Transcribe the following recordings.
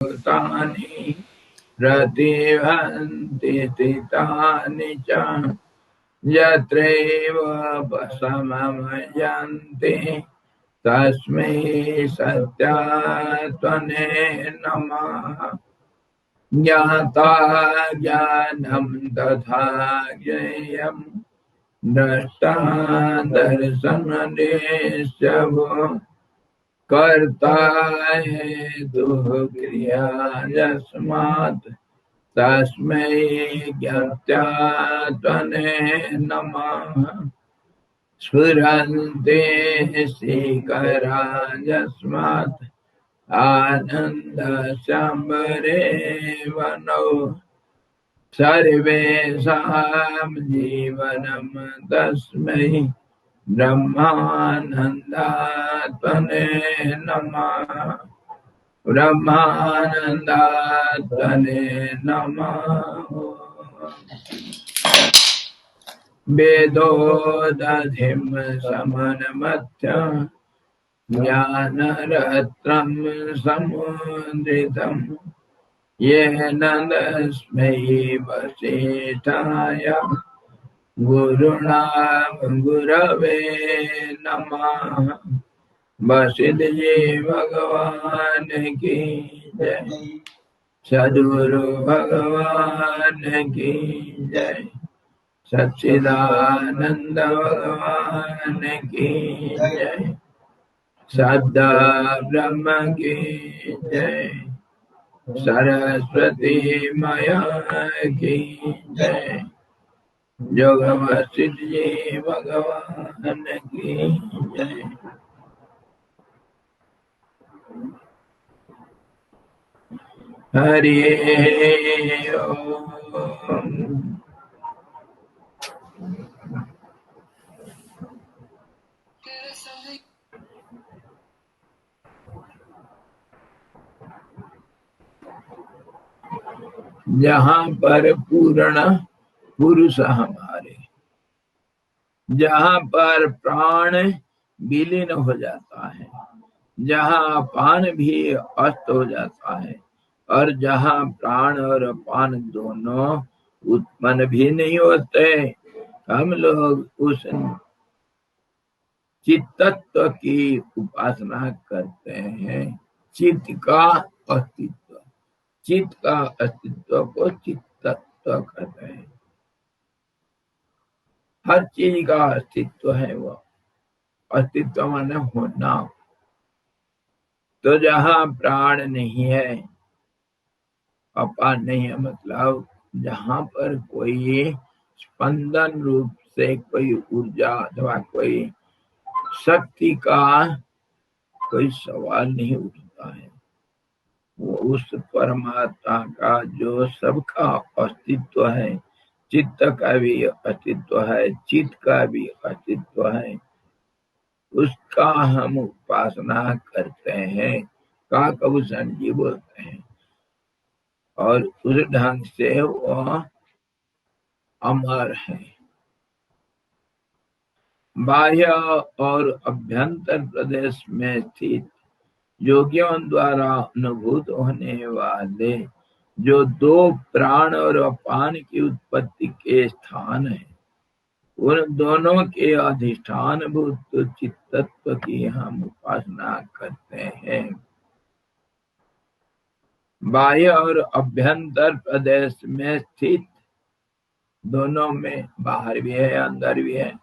तानि प्रतिहन्ति स्थितानि च यत्रैव सममयन्ति तस्मै सत्यात्मने नमः। ज्ञाता ज्ञानं तथा ज्ञेयम् द्रष्टा दर्शननिश्चयो कर्ता हेतुः क्रिया यस्मात् तस्मै ज्ञात्यात्मने नमः। स्फुरन्ते श्रीकरा यस्मात् आनन्दशम्बरे वनो सर्वेषां जीवनं तस्मै ब्रह्मानन्दात्मने नमः। ब्रह्मानन्दात्मने नमः। वेदोदधिं समन्मथ्य ज्ञानरत्नं समुद्रितम् येन तस्मै वसिष्ठाय गुरुणा गुरवे नमः। वसिष्ठ जी भगवान की जय। सद्गुरु भगवान की जय। सच्चिदानंद भगवान की जय। सद्दा ब्रह्म की जय। सरस्वती माया की जय। जोग वशिष्ठ जी भगवान की जय। हरि ओम। जहाँ पर पूर्ण पुरुष हमारे, जहाँ पर प्राण विलीन हो जाता है, जहाँ अपान भी अस्त हो जाता है, और जहाँ प्राण और अपान दोनों उत्पन्न भी नहीं होते, हम लोग उस चित्तत्व की उपासना करते हैं। चित्त का अस्तित्व, चित्त का अस्तित्व को चित्तत्व कहते हैं। हर चीज का अस्तित्व है वो, अस्तित्व माने होना। तो जहाँ प्राण नहीं है, अपान नहीं है, मतलब जहाँ पर कोई स्पंदन रूप से कोई ऊर्जा अथवा कोई शक्ति का कोई सवाल नहीं उठता है, वो उस परमात्मा का जो सबका अस्तित्व है, चित्त का भी अस्तित्व है, चित्त का भी अस्तित्व है, उसका हम उपासना करते हैं। काकभूषण जी बोलते हैं, और उस ढंग से वह अमर है। बाह्य और अभ्यंतर प्रदेश में स्थित योगियों द्वारा अनुभूत होने वाले जो दो प्राण और अपान की उत्पत्ति के स्थान है, उन दोनों के अधिष्ठान भूत चित्तत्व की हम उपासना करते हैं। बाह्य और अभ्यंतर प्रदेश में स्थित, दोनों में बाहर भी है अंदर भी है।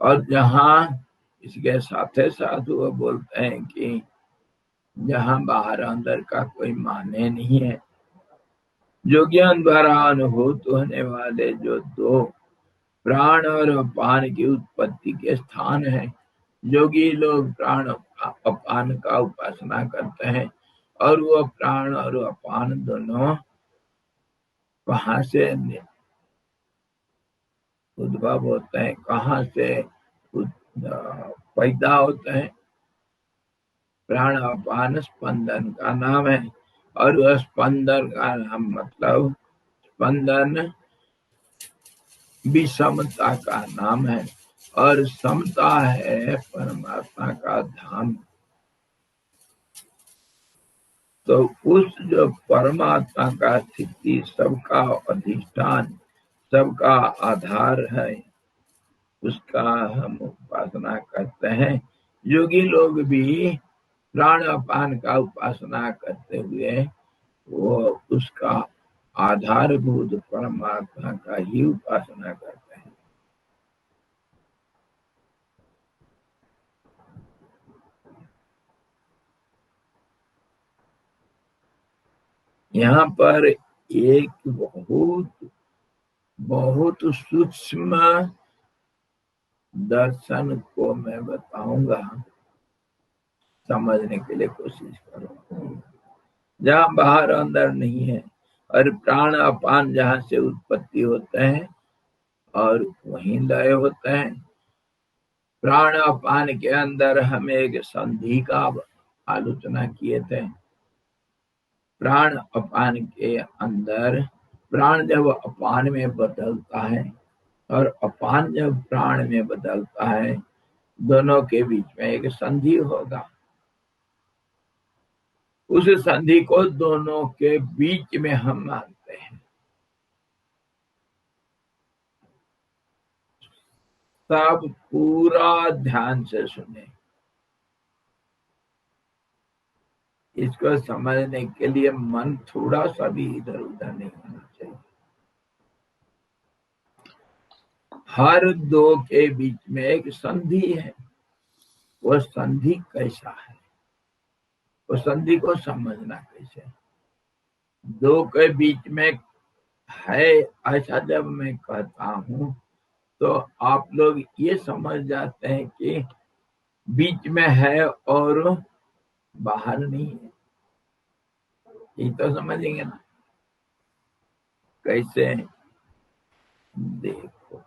और जहाँ इसके साथ साथ वो बोलते हैं कि जहाँ बाहर अंदर का कोई माने नहीं है, योगियों द्वारा अनुभूत होने वाले जो दो प्राण और अपान की उत्पत्ति के स्थान है, योगी लोग प्राण अपान का उपासना करते हैं, और वो प्राण और अपान दोनों कहाँ से उद्भव होते हैं, कहाँ से पैदा होते हैं। प्राण अपान स्पंदन का नाम है, और वह स्पंदन का नाम मतलब स्पंदन विषमता का नाम है, और समता है परमात्मा का धाम। तो उस जो परमात्मा का स्थिति, सबका अधिष्ठान, सबका आधार है, उसका हम उपासना करते हैं। योगी लोग भी प्राण अपान का उपासना करते हुए वो उसका आधारभूत परमात्मा का ही उपासना करते हैं। यहाँ पर एक बहुत बहुत सूक्ष्म दर्शन को मैं बताऊंगा, समझने के लिए कोशिश करो। जहाँ बाहर अंदर नहीं है, और प्राण अपान जहाँ से उत्पत्ति होते हैं और वहीं लय होते हैं। प्राण अपान के अंदर हम एक संधि का आलोचना किए थे। प्राण अपान के अंदर प्राण जब अपान में बदलता है और अपान जब प्राण में बदलता है, दोनों के बीच में एक संधि होगा। उस संधि को दोनों के बीच में हम मानते हैं। सब पूरा ध्यान से सुने। इसको समझने के लिए मन थोड़ा सा भी इधर उधर नहीं होना चाहिए। हर दो के बीच में एक संधि है। वो संधि कैसा है, वो संधि को समझना कैसे। दो के बीच में है ऐसा जब मैं कहता हूं तो आप लोग ये समझ जाते हैं कि बीच में है और बाहर नहीं है। ये तो समझेंगे ना। कैसे, देखो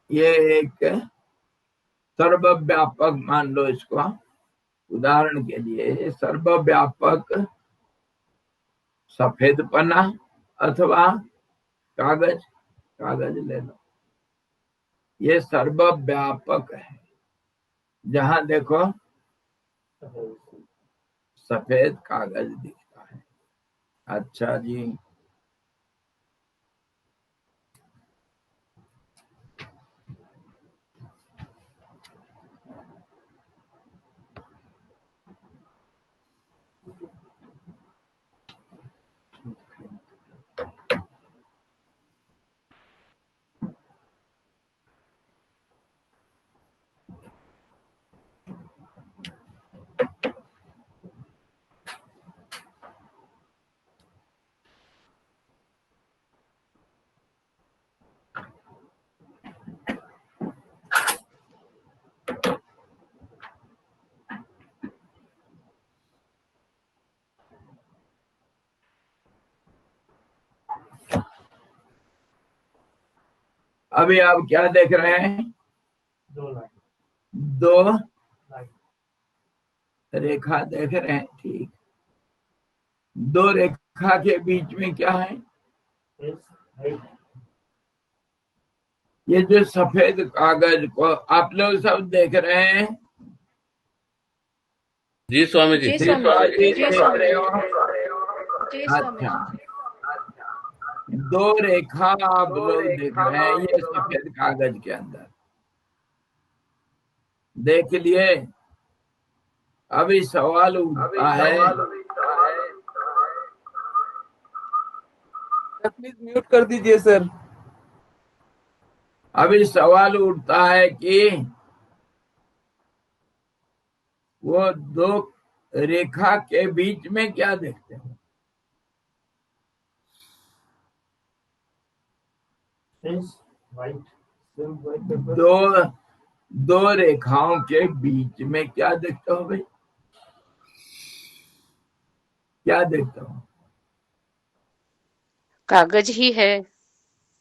ये एक सर्वव्यापक मान लो इसको। उदाहरण के लिए सर्वव्यापक सफेद पन्ना अथवा कागज, कागज ले लो। ये सर्वव्यापक है। जहां देखो सफेद कागज दिखता है। अच्छा जी, अभी आप क्या देख रहे हैं? दो रेखा देख रहे हैं। ठीक, दो रेखा के बीच में क्या है? ये जो सफेद कागज को आप लोग सब देख रहे हैं। जी स्वामी जी। देख रहे हो? अच्छा, दो रेखा आप लोग देख रहे हैं ये सफेद कागज के अंदर। देख लिए? अभी सवाल उठता है, प्लीज म्यूट कर दीजिए सर। अभी सवाल उठता है कि वो दो रेखा के बीच में क्या देखते हो? दो दो रेखाओं के बीच में क्या देखते हो भाई? क्या देखते हो? कागज ही है।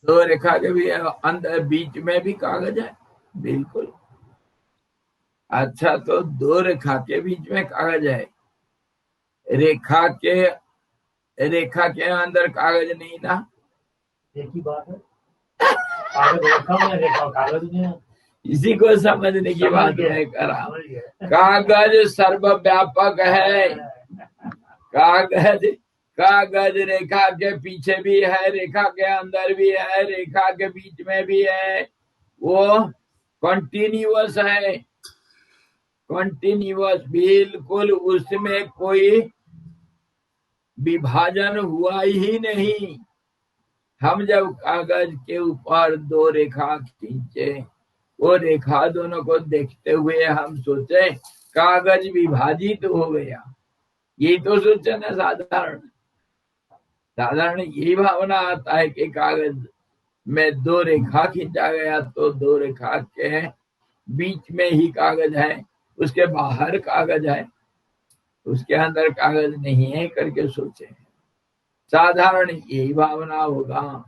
दो रेखा के भी अंदर बीच में भी कागज है। बिल्कुल। अच्छा, तो दो रेखा के बीच में कागज है, रेखा के अंदर कागज नहीं ना? एक ही बात है, कागज रेखा में, रेखा कागज में। इसी को समझने की बात मैं कर रहा हूँ। कागज सर्वव्यापक है। कागज रेखा के पीछे भी है, रेखा के अंदर भी है, रेखा के बीच में भी है। वो कंटिन्यूअस है, कंटिन्यूअस, बिल्कुल। उसमें कोई विभाजन हुआ ही नहीं। हम जब कागज के ऊपर दो रेखा खींचे, वो रेखा दोनों को देखते हुए हम सोचे कागज विभाजित हो गया, यही तो सोचे ना। साधारण यही भावना आता है कि कागज में दो रेखा खींचा गया तो दो रेखा के बीच में ही कागज है, उसके बाहर कागज है, उसके अंदर कागज नहीं है करके सोचे। साधारण यही भावना होगा।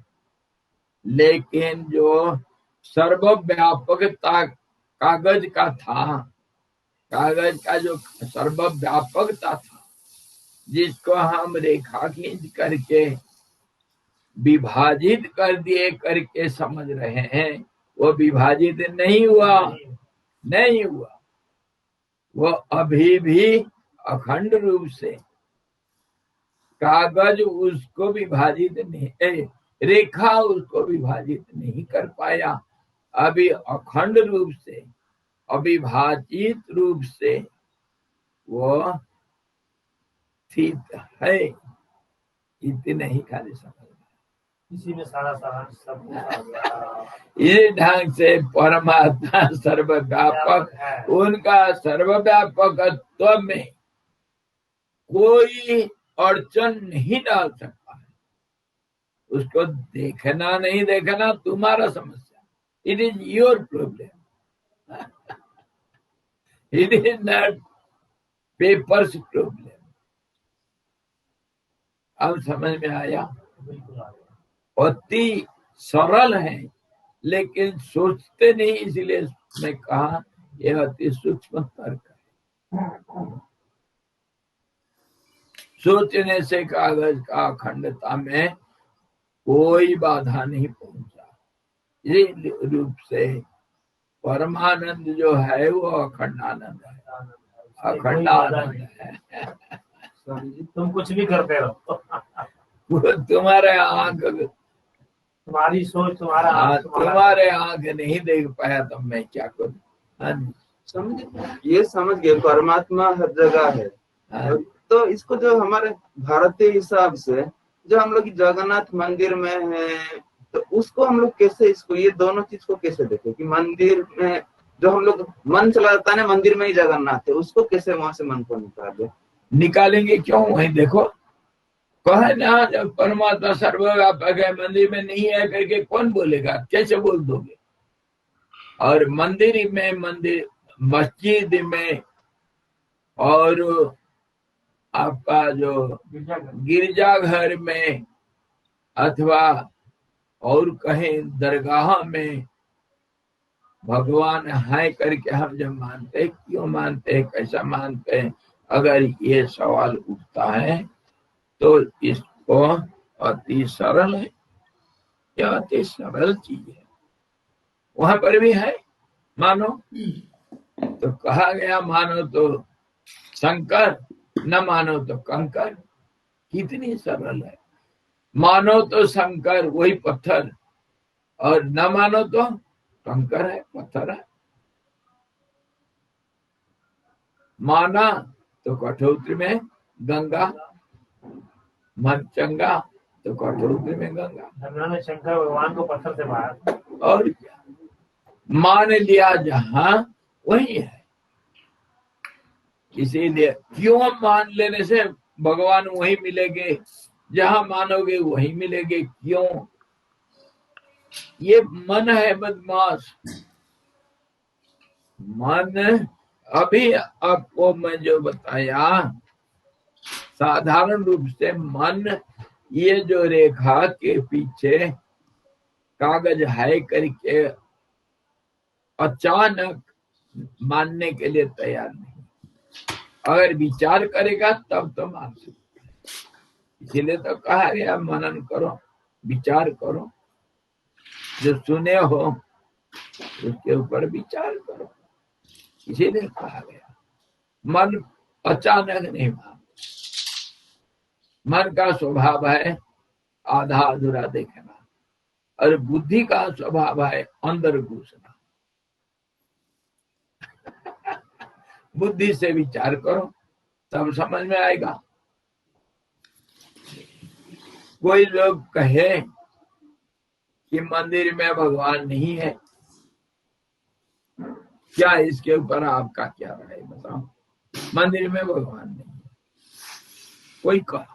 लेकिन जो सर्वव्यापकता कागज का था, कागज का जो सर्वव्यापकता था, जिसको हम रेखा खींच करके विभाजित कर दिए करके समझ रहे हैं, वो विभाजित नहीं हुआ, नहीं हुआ। वो अभी भी अखंड रूप से, कागज उसको विभाजित नहीं, रेखा उसको विभाजित नहीं कर पाया। अभी अखंड रूप से, अविभाजित रूप से वो स्थित है। इतने ही खाली समझ, इसी में सारा सब कुछ आ गया। इस ढंग से परमात्मा सर्वव्यापक, उनका सर्वव्यापकत्व में कोई अड़चन नहीं डाल सकता है। उसको देखना नहीं देखना तुम्हारा समस्या, it is your problem, it is not papers problem. अब समझ में आया? अति सरल है, लेकिन सोचते नहीं, इसलिए मैं कहा यह अति सूक्ष्म तर्क है। सोचने से कागज का अखंडता में कोई बाधा नहीं पहुंचा। इस रूप से परमानंद जो है वो अखंड आनंद है, अखंड आनंद है। तुम कुछ भी करते रहो, वो तुम्हारे आंख, तुम्हारी सोच, तुम्हारे आंख नहीं देख पाया तो मैं क्या करूं? ये समझ गए परमात्मा हर जगह है। तो इसको जो हमारे भारतीय हिसाब से जो हम लोग जगन्नाथ मंदिर में है, तो उसको हम लोग कैसे, इसको ये दोनों चीज को कैसे देखें कि मंदिर में जो हम लोग मन चला जाता है ना, मंदिर में ही जगन्नाथ है, उसको कैसे वहां से मन को निकालेंगे? क्यों? वहीं देखो, कहे ना जब परमात्मा सर्वव्यापक है, मंदिर में नहीं है करके कौन बोलेगा? कैसे बोल दोगे? और मंदिर में, मस्जिद में, और आपका जो गिरजाघर में, अथवा और कहीं दरगाह में भगवान है करके हम जब मानते, क्यों मानते, कैसा मानते हैं? अगर ये सवाल उठता है तो इसको अति सरल है, यह अति सरल चीज है। वहां पर भी है, मानो तो कहा गया, मानो तो शंकर, न मानो तो कंकर। कितनी सरल है। मानो तो शंकर वही पत्थर, और न मानो तो कंकर है, पत्थर है। माना तो कठोत्री में गंगा, मन चंगा तो कठोत्री में गंगा। शंकर भगवान को पत्थर से मारा, और क्या मान लिया जहां वही है। इसीलिए क्यों मान लेने से भगवान वही मिलेंगे, जहां मानोगे वही मिलेंगे। क्यों? ये मन है बदमाश। मन, अभी आपको मैं जो बताया, साधारण रूप से मन, ये जो रेखा के पीछे कागज है करके अचानक मानने के लिए तैयार नहीं। अगर विचार करेगा तब तो मान सकते। इसीलिए तो कहा गया मनन करो, विचार करो, जो सुने हो उसके ऊपर विचार करो। इसीलिए कहा गया मन अचानक नहीं मानता। मन का स्वभाव है आधा अधूरा देखना, और बुद्धि का स्वभाव है अंदर घुसना। बुद्धि से विचार करो तब समझ में आएगा। कोई लोग कहे कि मंदिर में भगवान नहीं है, क्या इसके ऊपर आपका क्या राय बताओ? मंदिर में भगवान नहीं है, कोई कहा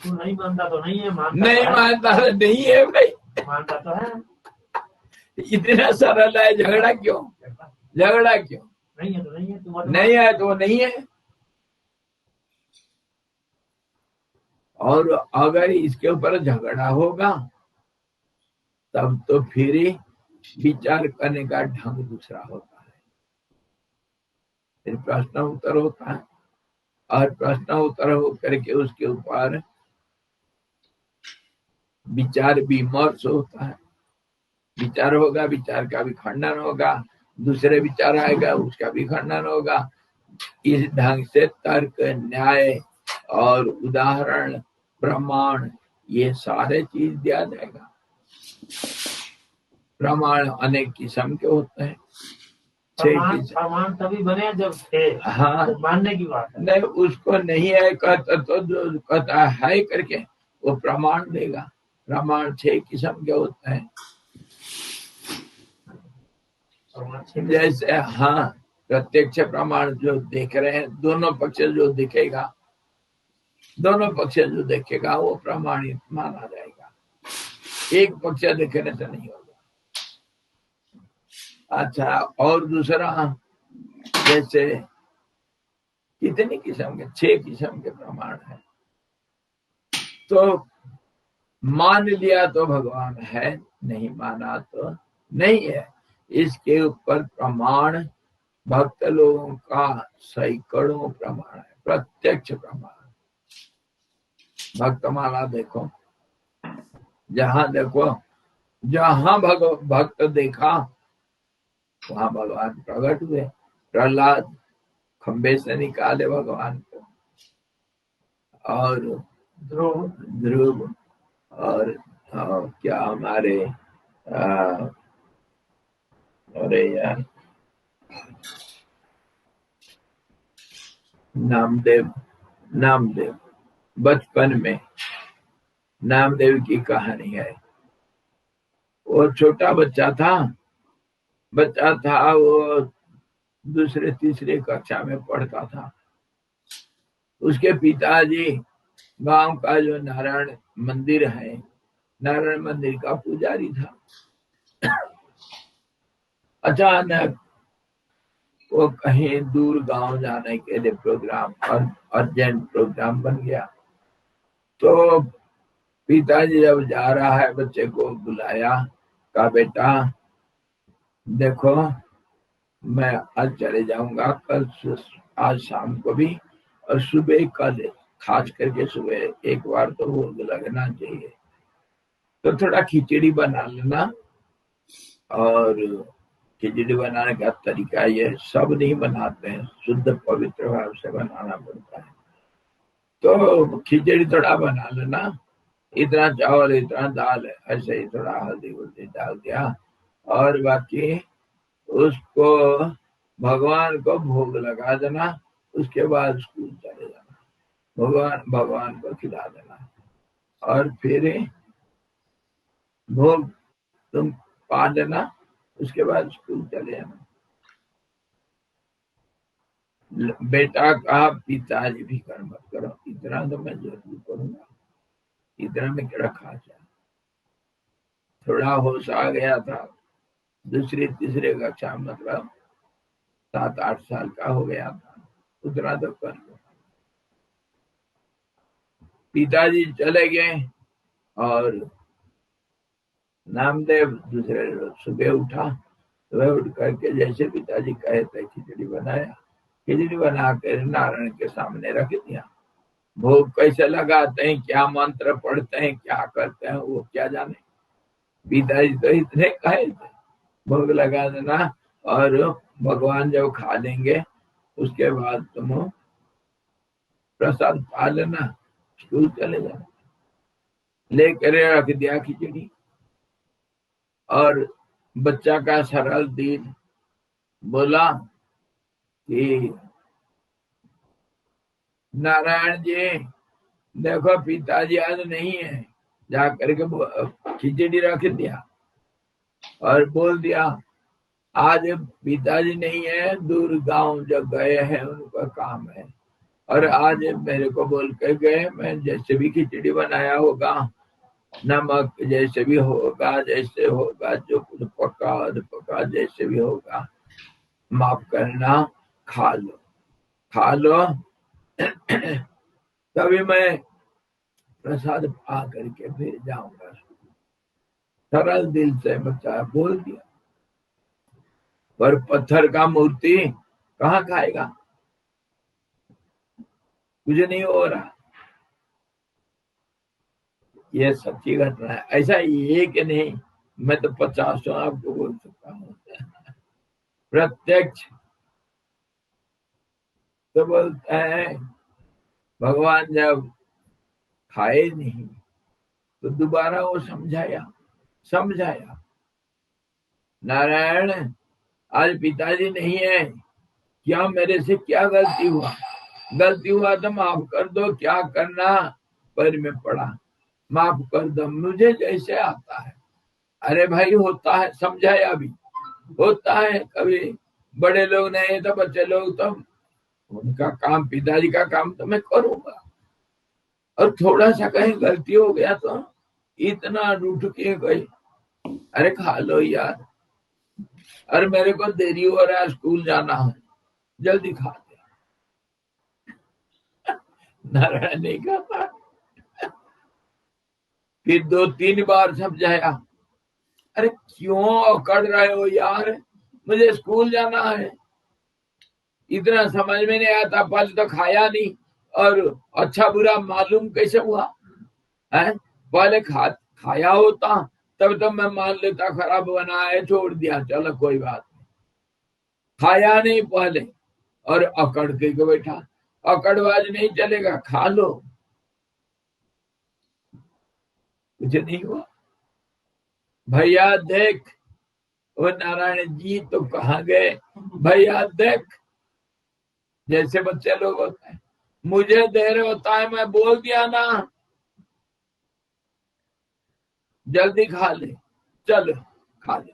तू नहीं मानता तो नहीं है, मानता नहीं तो मानता तो नहीं है भाई, मानता तो है। इतना सरल है। झगड़ा क्यों? झगड़ा क्यों? नहीं है तो नहीं है, तू नहीं है तो नहीं है। और अगर इसके ऊपर झगड़ा होगा तब तो फिर विचार करने का ढंग दूसरा होता है, फिर प्रश्न उत्तर होता है, और प्रश्न उत्तर होकर के उसके ऊपर विचार विमर्श होता है। विचार होगा, विचार का भी खंडन होगा, दूसरे विचार आएगा, उसका भी खंडन होगा। इस ढंग से तर्क, न्याय और उदाहरण, प्रमाण, ये सारे चीज दिया जाएगा। प्रमाण अनेक किस्म के होते हैं। प्रमाण तभी बने जब थे। हाँ, तो मानने की बात है। नहीं, उसको नहीं है कहता तो जो कहता है करके वो प्रमाण देगा। प्रमाण 6 किस्म के होते हैं। जैसे हाँ, प्रत्यक्ष प्रमाण जो देख रहे हैं, दोनों पक्ष जो दिखेगा, दोनों पक्ष जो देखेगा वो प्रमाणित माना जाएगा। एक पक्ष देखने से नहीं होगा। अच्छा, और दूसरा जैसे कितनी किस्म के, 6 किस्म के प्रमाण है। तो मान लिया तो भगवान है, नहीं माना तो नहीं है। इसके ऊपर प्रमाण भक्त लोगों का सैकड़ों प्रमाण है, प्रत्यक्ष प्रमाण। भक्तमाला देखो, जहां देखो, जहां भक्त देखा वहां भगवान प्रकट हुए। प्रहलाद खंबे से निकाले भगवान को, और ध्रुव और क्या हमारे अरे यार नामदेव बचपन में नामदेव की कहानी है। वो छोटा बच्चा था, वो दूसरे तीसरे कक्षा में पढ़ता था। उसके पिताजी गांव का जो नारायण मंदिर है, नारायण मंदिर का पुजारी था। अचानक वो कहीं दूर गांव जाने के लिए प्रोग्राम, अर्जेंट प्रोग्राम बन गया। तो पिताजी जब जा रहा है, बच्चे को बुलाया, कहा बेटा देखो मैं आज चले जाऊंगा, कल आज शाम को भी, और सुबह कल, खास करके सुबह एक बार तो भोग लगना चाहिए, तो थोड़ा खिचड़ी बना लेना। और खिचड़ी बनाने का तरीका ये सब नहीं बनाते हैं, शुद्ध पवित्र भाव से बनाना पड़ता है। तो खिचड़ी थोड़ा बना लेना, इतना चावल इतना दाल है, ऐसे ही थोड़ा हल्दी वल्दी डाल दिया, और बाकी उसको भगवान को भोग लगा देना। उसके बाद स्कूल चले जाना, भगवान को खिला देना, और फिर भोग तुम पा देना, उसके बाद स्कूल चले जाना। बेटा कहा पिताजी भी कर मत करो, इतना तो मैं जरूर करूंगा, इतना में क्या रखा जाए। थोड़ा होश आ गया था, दूसरे तीसरे कक्षा, मतलब 7-8 साल का हो गया था, उतना तो कर लो। पिताजी चले गए, और नामदेव दूसरे रोज सुबह उठा वह उठ करके जैसे पिताजी कहे थे खिचड़ी बनाया, खिचड़ी बना कर नारायण के सामने रख दिया। भोग कैसे लगाते हैं, क्या मंत्र पढ़ते हैं, क्या करते हैं, वो क्या जाने। पिताजी तो इतने कहे थे भोग लगा देना और भगवान जब खा लेंगे उसके बाद तुम प्रसाद पा लेना, स्कूल चले जाना। लेकर रख दिया खिचड़ी। और बच्चा का सरल दिल बोला कि नारायण जी देखो पिताजी आज नहीं है। जा करके खिचड़ी रख दिया और बोल दिया आज पिताजी नहीं है, दूर गांव जब गए हैं उनका काम है, और आज मेरे को बोल कर गए मैं जैसे भी खिचड़ी बनाया होगा, नमक जैसे भी होगा, जैसे होगा जो कुछ पका पका जैसे भी होगा माफ करना, खा लो खा लो। तभी मैं प्रसाद पा करके फिर जाऊंगा। सरल दिल से बच्चा बोल दिया। पर पत्थर का मूर्ति कहाँ खाएगा, कुछ नहीं हो रहा। ये सच्ची घटना है, ऐसा एक नहीं, मैं तो 50 आपको बोल सकता हूँ। प्रत्यक्ष तो बोलते हैं भगवान जब खाए नहीं तो दोबारा वो समझाया नारायण आज पिताजी नहीं है, क्या मेरे से क्या गलती हुआ तो माफ कर दो, क्या करना पैर में पड़ा, माफ कर दो, मुझे जैसे आता है। अरे भाई होता है, समझाया भी होता है। कभी बड़े लोग नहीं तो बच्चे लोग तो उनका काम, पिताजी का काम तो मैं करूंगा, और थोड़ा सा कहीं गलती हो गया तो इतना रूठ के गई, अरे खा लो यार, अरे मेरे को देरी हो रहा है, स्कूल जाना है, जल्दी खा दे। नारायण नहीं खाता। फिर 2-3 बार समझाया, अरे क्यों अकड़ रहे हो यार, मुझे स्कूल जाना है। इतना समझ में नहीं आता, पहले तो खाया नहीं और अच्छा बुरा मालूम कैसे हुआ है। पहले खाया होता तब तो मैं मान लेता खराब बना है, छोड़ दिया, चलो कोई बात नहीं। खाया नहीं पहले और अकड़ के बैठा, अकड़बाज नहीं चलेगा, खा लो, कुछ नहीं हुआ। भैया देख, वो नारायण जी तो कहाँ गए, भैया देख, जैसे बच्चे लोग होते हैं, मुझे देर होता है, मैं बोल दिया ना, जल्दी खा ले, चल खा ले।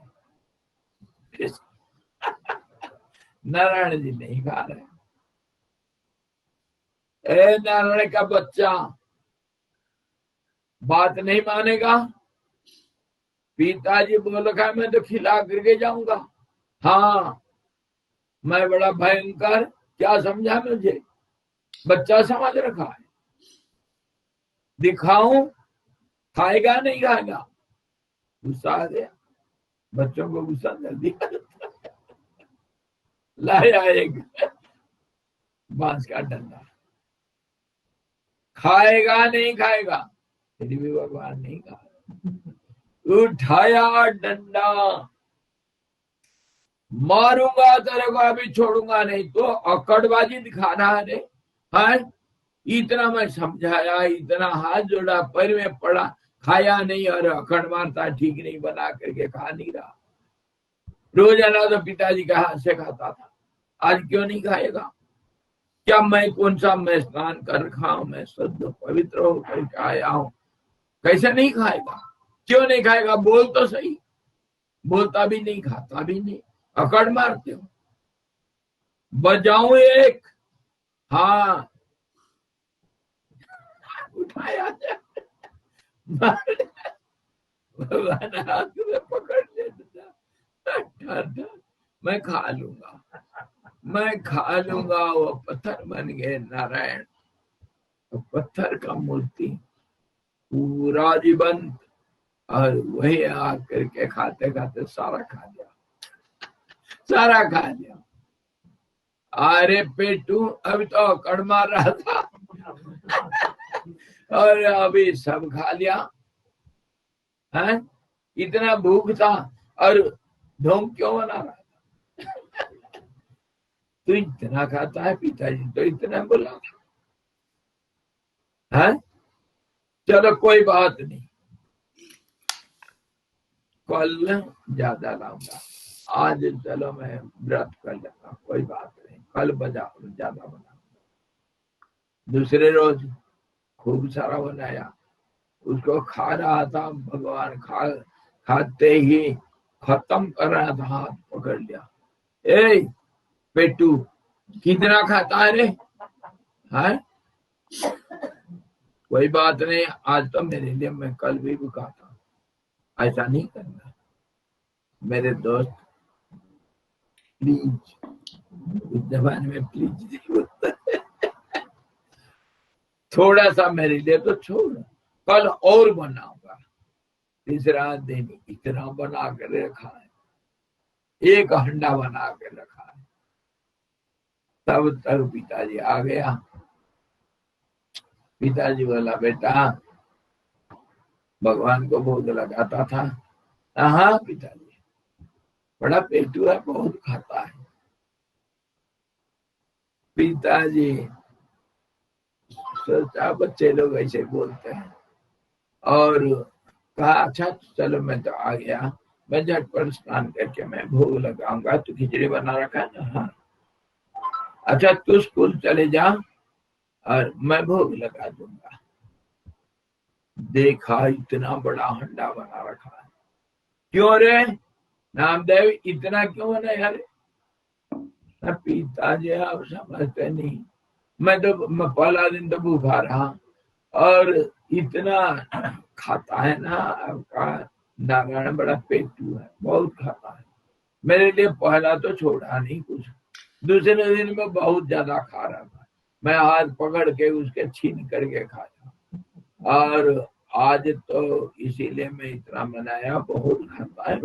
नारायण जी नहीं खा रहे। ए नारायण का बच्चा बात नहीं मानेगा, पिताजी बोल रखा मैं तो खिला करके जाऊंगा। हाँ मैं बड़ा भयंकर, क्या समझा मुझे, बच्चा समझ रखा है, दिखाऊं, खाएगा नहीं खाएगा, गुस्सा आ गया। बच्चों को गुस्सा जल्दी लाया एक बांस का डंडा, खाएगा नहीं खाएगा, फिर भी भगवान नहीं खा, उठाया डंडा, मारूंगा तेरे को, अभी छोड़ूंगा नहीं। तो अकड़बाजी दिखा रहा है, हाँ इतना मैं समझाया, इतना हाथ जोड़ा, पैर में पड़ा, खाया नहीं और अकड़ मारता, ठीक नहीं बना करके खा नहीं रहा। रोजाना तो पिताजी का हाथ से खाता था, आज क्यों नहीं खाएगा? क्या मैं कौन सा, मैं स्नान कर रखा हूं, मैं शुद्ध पवित्र होकर के आया हूं, कैसे नहीं खाएगा? क्यों नहीं खाएगा? बोल तो सही, बोलता भी नहीं, खाता भी नहीं, अकड़ मारते हो। बजाऊं एक, हाँ उठाया भगवान हाथ में पकड़ लेता, मैं खा लूंगा। वो पत्थर बन गए नारायण, तो पत्थर का मूर्ति पूरा जीवंत, और वही आकर के खाते खाते सारा खा दिया। सारा खा लिया। अरे पेटू अभी तो अकड़ मार रहा था और अभी सब खा लिया है। इतना भूख था और ढोंग क्यों बना रहा था? तो इतना खाता है, पिताजी तो इतना बोला था है। चलो कोई बात नहीं, कल ज्यादा लाऊंगा, आज चलो मैं व्रत कर लेता, कोई बात नहीं, कल ज्यादा बनाऊंगा। दूसरे रोज खूब सारा बनाया, उसको खा रहा था, भगवान खाते ही खत्म कर रहा था, हाथ पकड़ लिया, ए पेटू कितना खाता है रे? है कोई बात नहीं, आज तो मेरे लिए, मैं कल भी भूखा था, ऐसा नहीं करना मेरे दोस्त, प्लीज। इस जमाने में प्लीज नहीं बोलता है। थोड़ा सा मेरे लिए तो छोड़, कल और बनाऊंगा। तीसरा दिन इतना बना कर रखा है, एक हंडा बना के रखा है। तब तक पिताजी आ गया। पिताजी बोला, बेटा भगवान को भोग लगाता था। हाँ पिताजी, बड़ा पेटू है, बहुत खाता है। पिताजी सोचा बच्चे लोग ऐसे बोलते हैं, और कहा अच्छा चलो मैं तो आ गया, मैं झटपट स्नान करके मैं भोग लगाऊंगा। तो खिचड़ी बना रखा है ना? हाँ। अच्छा तू स्कूल चले जा और मैं भोग लगा दूंगा। देखा इतना बड़ा हंडा बना रखा है। क्यों रे नामदेव, इतना क्यों बना यार? पिताजी आप समझते नहीं, मैं पहला दिन तो भूखा रहा, और इतना खाता है ना आपका नारायण, बड़ा पेटू है, बहुत खाता है। मेरे लिए पहला तो छोड़ा नहीं कुछ, दूसरे दिन में बहुत ज्यादा खा रहा था, मैं हाथ पकड़ के उसके छीन करके खाया। और आज तो इसीलिए मैं इतना मनाया, बहुत खाता है।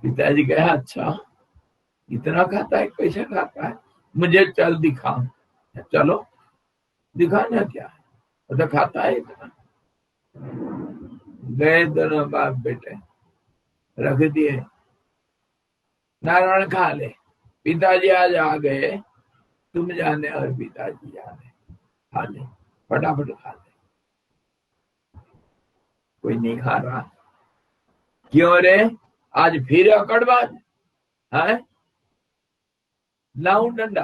पिताजी कहा अच्छा इतना खाता है, कैसे खाता है, मुझे चल दिखा। चलो दिखाना क्या है, तो खाता है इतना। गए दोनों बाप बेटे, रख दिए, नारायण खा ले। पिताजी आज आ गए, तुम जाने और पिताजी जाने, खा ले फटाफट खा ले। कोई नहीं खा रहा, क्यों रे आज फिर अकड़बाज है? लाऊं डंडा?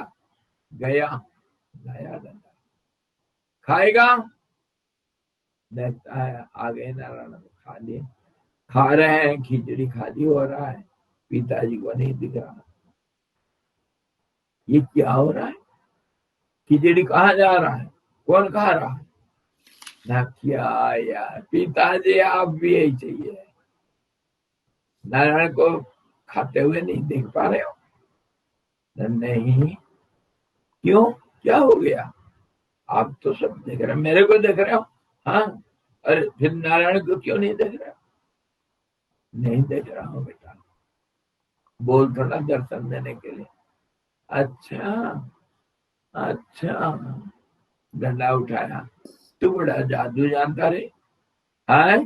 गया लाया डंडा, खाएगा? देखता है आ गए नारायण, खा लिए, खा रहे हैं, खिचड़ी खाली हो रहा है, पिताजी को नहीं दिख रहा। ये क्या हो रहा है? खिचड़ी कहाँ जा रहा है, कौन खा रहा है? ना क्या यार, पिताजी आप भी यही चाहिए, नारायण को खाते हुए नहीं देख पा रहे हो? नहीं, क्यों, क्या हो गया? आप तो सब देख रहे हो, मेरे को देख रहे हो? हाँ, अरे फिर नारायण को क्यों नहीं देख रहे हो? नहीं देख रहा हूँ बेटा, बोल थोड़ा दर्शन देने के लिए। अच्छा अच्छा, डंडा उठाया, तू बड़ा जादू जानता रे, है?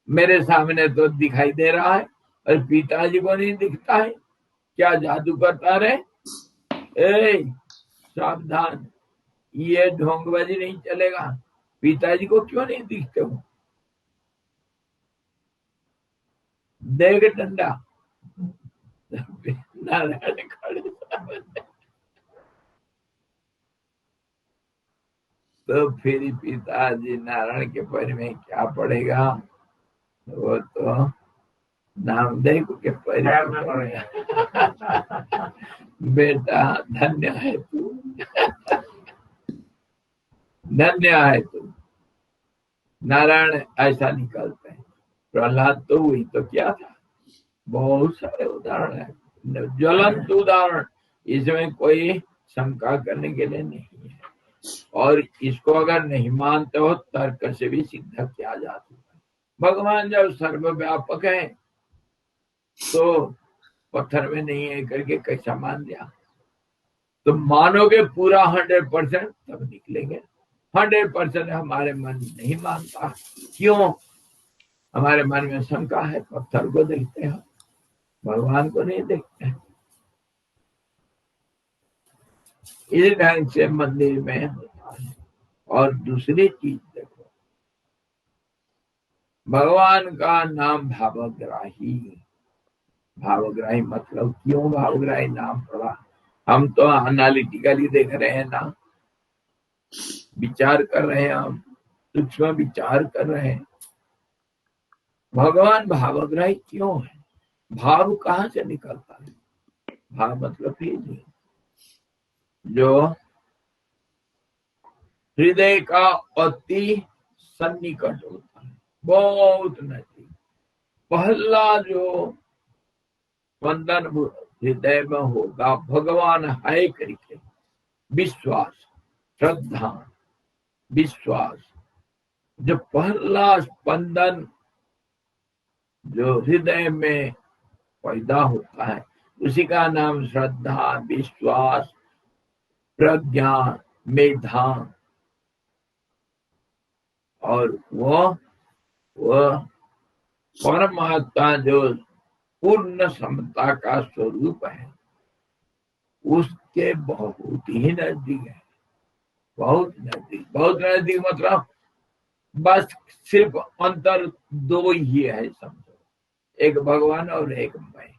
मेरे सामने तो दिखाई दे रहा है और पिताजी को नहीं दिखता है, क्या जादू करता रे? ए सावधान, ये ढोंगबाजी नहीं चलेगा, पिताजी को क्यों नहीं दिखते हो? देख डंडा। नारायण खड़े तो फिर पिताजी नारायण के पैर में क्या पड़ेगा, वो तो नामदेव के पैर में पड़ेगा। बेटा धन्य है तू, धन्य है तू। नारायण ऐसा निकलते हैं। प्रहलाद तो हुई तो क्या था, बहुत सारे उदाहरण है, ज्वलंत उदाहरण, इसमें कोई शंका करने के लिए नहीं है। और इसको अगर नहीं मानते हो, तर्क से भी सिद्ध किया जा सकता है। भगवान जब सर्वव्यापक है तो पत्थर में नहीं है करके कैसा मान लिया? तो मानोगे पूरा 100% तब निकलेंगे। 100% हमारे मन नहीं मानता। क्यों? हमारे मन में शंका है। पत्थर को देखते हैं, भगवान को नहीं देखते हैं। इस ढंग से मंदिर में होता है। और दूसरी चीज देखो, भगवान का नाम भावग्राही। भावग्राही मतलब क्यों भावग्राही नाम पड़ा? हम तो एनालिटिकली देख रहे हैं ना, विचार कर रहे हैं, हम सूक्ष्म विचार कर रहे हैं। भगवान भावग्राही क्यों है? भाव कहाँ से निकलता है? भाव मतलब फीलिंग, जो हृदय का अति सन्निकट होता है, बहुत नजदीक। पहला जो स्पंदन हृदय में होगा भगवान है करके विश्वास, श्रद्धा, विश्वास। जो पहला स्पंदन जो हृदय में पैदा होता है उसी का नाम श्रद्धा, विश्वास, प्रज्ञा, मेधा। और वो परमात्मा जो पूर्ण समता का स्वरूप है उसके बहुत ही नजदीक है। बहुत नजदीक, बहुत नजदीक मतलब बस सिर्फ अंतर दो ही है, समझो, एक भगवान और एक मैं,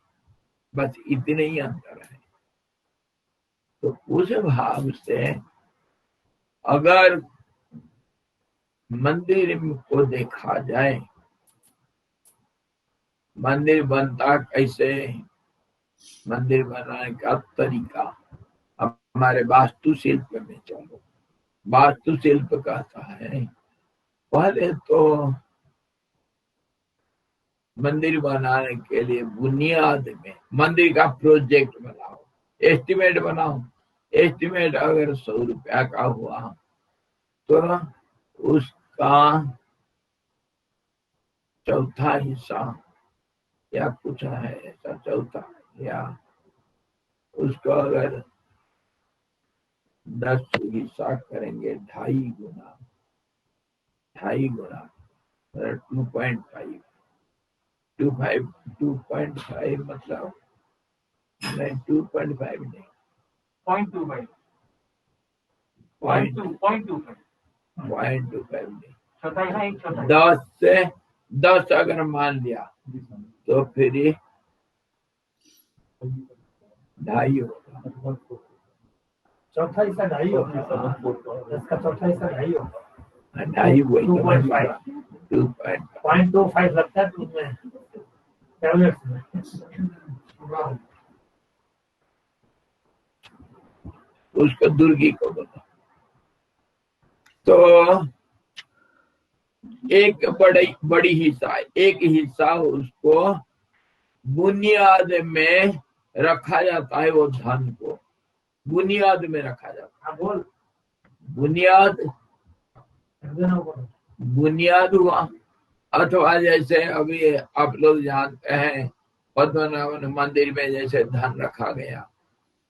बस इतने ही अंतर है। तो उस भाव से अगर मंदिर को देखा जाए, मंदिर बनता कैसे, मंदिर बनाने का तरीका हमारे वास्तुशिल्प में चलो। वास्तुशिल्प कहता है पहले तो मंदिर बनाने के लिए बुनियाद में मंदिर का प्रोजेक्ट बनाओ, एस्टिमेट बनाओ। एस्टिमेट अगर 100 रुपया का हुआ तो उसका चौथा हिस्सा या कुछ है ऐसा, चौथा, या उसको अगर 10 हिस्सा करेंगे, 2.5 गुना 2.5 2.5 मतलब नहीं, 2.5 नहीं, 0.25 0.25 नहीं, छोटा है, एक छोटा 10 से 10 अगर मान लिया तो फिर 2.5 होगा। चौथा हिस्सा 2.5 होगा। 10 का चौथा हिस्सा 2.5 होगा। 2.5 वही 2.5 0.25 लगता है तुम्हें टैबलेट्स में। उसको दुर्गी को बोलो। तो एक बड़ी हिस्सा, एक हिस्सा उसको बुनियाद में रखा जाता है। वो धन को बुनियाद में रखा जाता है। बोल बुनियाद हुआ। अथवा जैसे अभी आप लोग जानते हैं पद्मनाभन मंदिर में जैसे धन रखा गया,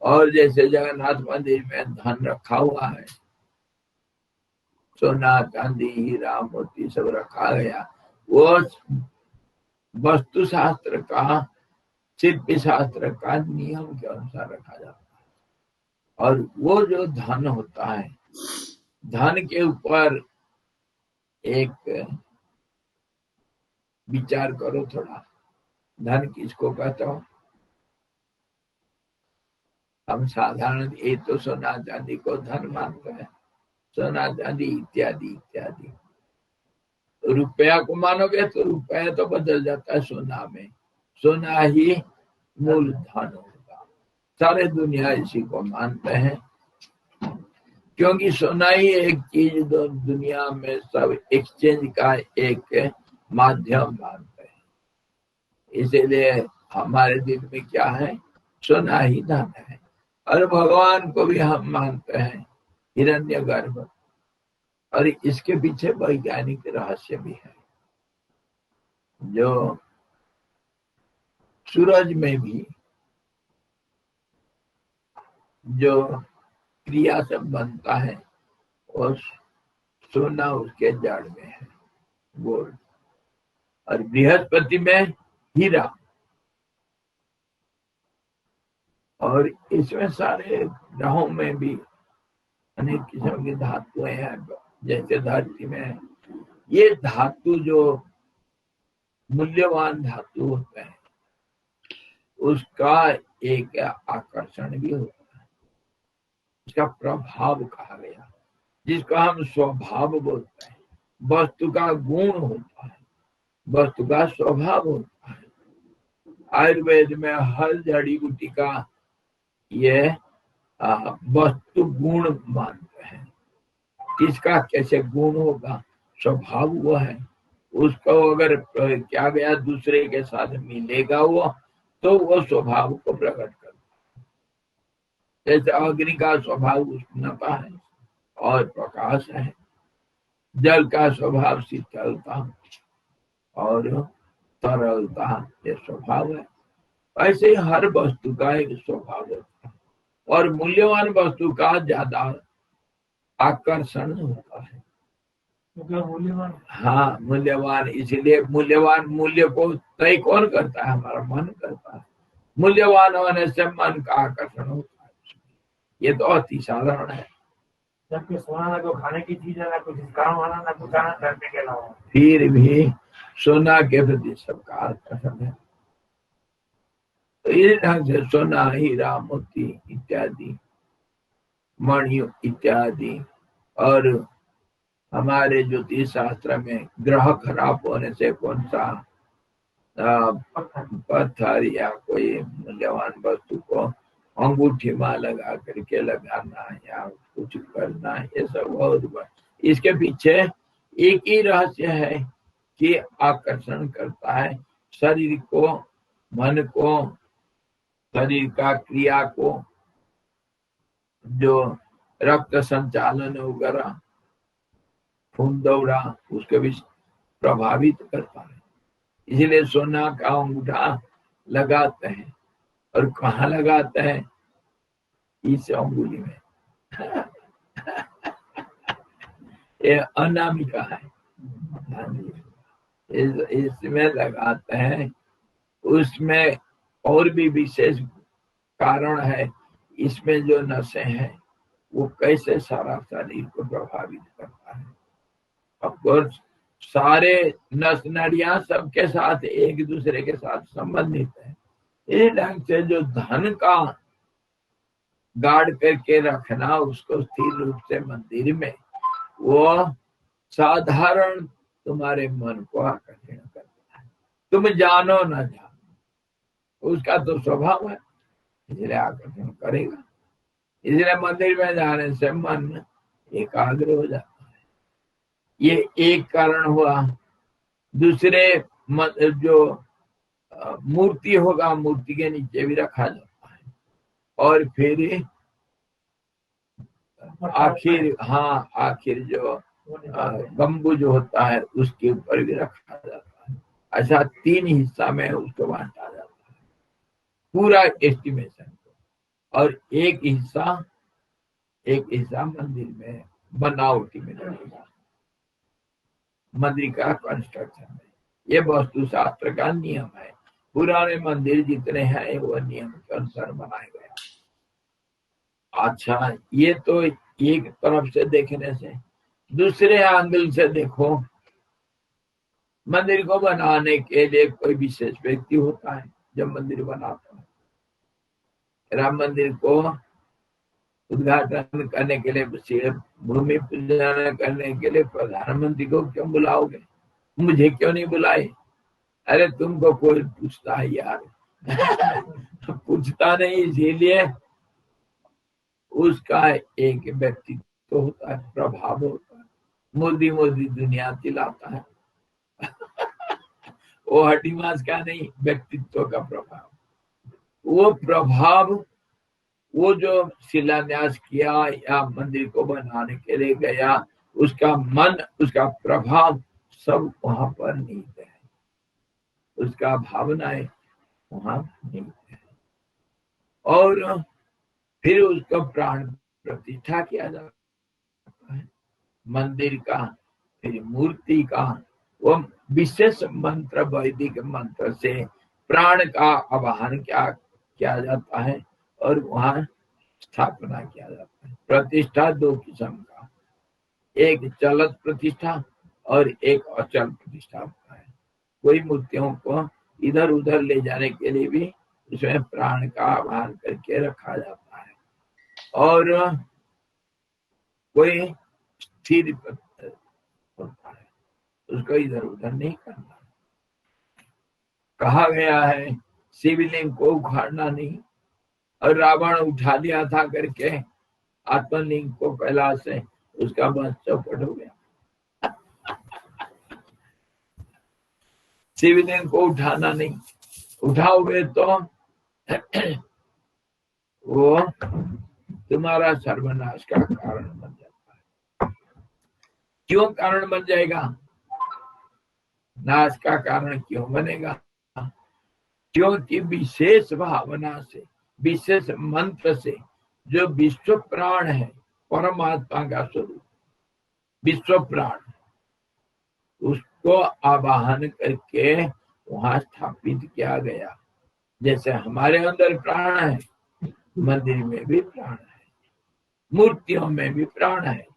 और जैसे जगन्नाथ मंदिर में धन रखा हुआ है, सोना, चांदी, हीरा, मोती सब रखा गया। वो वास्तु शास्त्र का, शिल्प शास्त्र का नियम के अनुसार रखा जाता है। और वो जो धन होता है, धन के ऊपर एक विचार करो थोड़ा। धन किसको कहता हूं? हम साधारण ये तो सोना चांदी को धन मानते हैं, सोना चांदी इत्यादि इत्यादि। रुपया को मानोगे तो रुपया तो बदल जाता है सोना में, सोना ही मूल धन होगा। सारे दुनिया इसी को मानते हैं, क्योंकि सोना ही एक चीज दुनिया में सब एक्सचेंज का एक माध्यम मानते हैं। इसीलिए हमारे दिल में क्या है? सोना ही धन है। और भगवान को भी हम मानते हैं हिरण्यगर्भ। और इसके पीछे वैज्ञानिक रहस्य भी है। जो सूरज में भी जो क्रिया से बनता है और सोना उसके जड़ में है, गोल्ड। और बृहस्पति में हीरा, और इसमें सारे ग्रहों में भी अनेक किस्म की धातुएं हैं, जैसे धरती में है। ये धातु जो मूल्यवान धातु होते हैं उसका एक आकर्षण भी होता है, उसका प्रभाव कहा गया, जिसको हम स्वभाव बोलते हैं। वस्तु का गुण होता है, वस्तु का स्वभाव होता है। आयुर्वेद में हर जड़ी बूटी का ये वस्तु गुण मानते हैं। किसका कैसे गुण होगा, स्वभाव वो है। उसको अगर क्या गया दूसरे के साथ मिलेगा वो, तो वो स्वभाव को प्रकट करता है। जैसे अग्नि का स्वभाव उष्णता है और प्रकाश है, जल का स्वभाव शीतलता और तरलता, ये स्वभाव है। ऐसे ही हर वस्तु का एक स्वभाव होता है, और मूल्यवान वस्तु का ज्यादा आकर्षण होता है। मूल्यवान, हाँ मूल्यवान, इसलिए मूल्यवान, मूल्य को तय कौन करता है, हमारा मन करता है। मूल्यवान होने से मन का आकर्षण होता है। ये तो अति साधारण है। जबकि सोना ना कोई खाने की चीज है, ना कुछ काम आना, ना कुछ आना करने के अलावा, फिर भी सोना के प्रति सबका आकर्षण है। तो इस ढंग से सोना, हीरा, मोती इत्यादि, मणि इत्यादि, और हमारे ज्योतिष शास्त्र में ग्रह खराब होने से कौन सा पत्थर या कोई मूल्यवान वस्तु को अंगूठी में लगा करके लगाना या कुछ करना, ये सब बहुत इसके पीछे एक ही रहस्य है कि आकर्षण करता है शरीर को, मन को, शरीर का क्रिया को, जो रक्त संचालन वगैरह, खून दौड़ा, उसके भी प्रभावित करता है। इसलिए सोना का अंगूठा लगाते हैं, और कहाँ लगाते हैं, इस अंगुली में। ये अनामिका है, इसमें लगाते हैं। उसमें और भी विशेष कारण है, इसमें जो नसें हैं वो कैसे सारा शरीर को प्रभावित करता है। ऑफकोर्स सारे नस नाड़ियां सबके साथ एक दूसरे के साथ संबंधित है। इस ढंग से जो धन का गाड़ करके रखना, उसको स्थिर रूप से मंदिर में, वो साधारण तुम्हारे मन को आकर्षण करता है। तुम जानो ना जानो, उसका तो स्वभाव है, इसलिए आकर्षण करेगा। इसलिए मंदिर में जाने से मन एकाग्र हो जाता है। ये एक कारण हुआ। दूसरे जो मूर्ति होगा, मूर्ति के नीचे भी रखा जाता है, और फिर आखिर जो गम्बुज होता है उसके ऊपर भी रखा जाता है। ऐसा 3 हिस्सा में उसको बांटा जाता है पूरा एस्टिमेशन को, और एक हिस्सा मंदिर में बनावटी में लगेगा, मंदिर का कंस्ट्रक्शन में। ये वास्तु शास्त्र का नियम है। पुराने मंदिर जितने हैं वो नियम के अनुसार बनाए गए। अच्छा, ये तो एक तरफ से देखने से, दूसरे एंगल से देखो, मंदिर को बनाने के लिए कोई विशेष व्यक्ति होता है। जब मंदिर बनाता है, राम मंदिर को उद्घाटन करने के लिए, भूमि पूजन करने के लिए प्रधानमंत्री को क्यों बुलाओगे, मुझे क्यों नहीं बुलाए? अरे तुमको कोई पूछता है यार? पूछता नहीं, इसीलिए उसका एक व्यक्तित्व होता है, प्रभाव होता है। मोदी दुनिया चिल्लाता है। वो हड्डी मांस का नहीं, व्यक्तित्व का प्रभाव। वो प्रभाव, वो जो शिलान्यास किया या मंदिर को बनाने के लिए गया, उसका मन, उसका प्रभाव सब वहां पर निहित है। उसका भावनाएं वहां नहीं है। और फिर उसका प्राण प्रतिष्ठा किया जाता है मंदिर का, फिर मूर्ति का। वो विशेष मंत्र, वैदिक मंत्र से प्राण का आवाहन किया जाता है और वहां स्थापना किया जाता है। प्रतिष्ठा दो किस्म का, एक चलत प्रतिष्ठा और एक अचल प्रतिष्ठा होता है। कोई मूर्तियों को इधर उधर ले जाने के लिए भी उसमें प्राण का आवाहन करके रखा जाता है, और कोई स्थिर होता है, उसको इधर उधर नहीं करना। कहा गया है शिवलिंग को उखाड़ना नहीं, और रावण उठा लिया था करके आत्मलिंग को कैलाश से, उसका बस चौपट हो गया। शिवलिंग को उठाना नहीं, उठाओगे तो वो तुम्हारा सर्वनाश का कारण बन जाता है। क्यों कारण बन जाएगा? नाश का कारण क्यों बनेगा? क्योंकि विशेष भावना से, विशेष मंत्र से जो विश्व प्राण है, परमात्मा का स्वरूप विश्व प्राण, उसको आवाहन करके वहां स्थापित किया गया। जैसे हमारे अंदर प्राण है, मंदिर में भी प्राण है, मूर्तियों में भी प्राण है।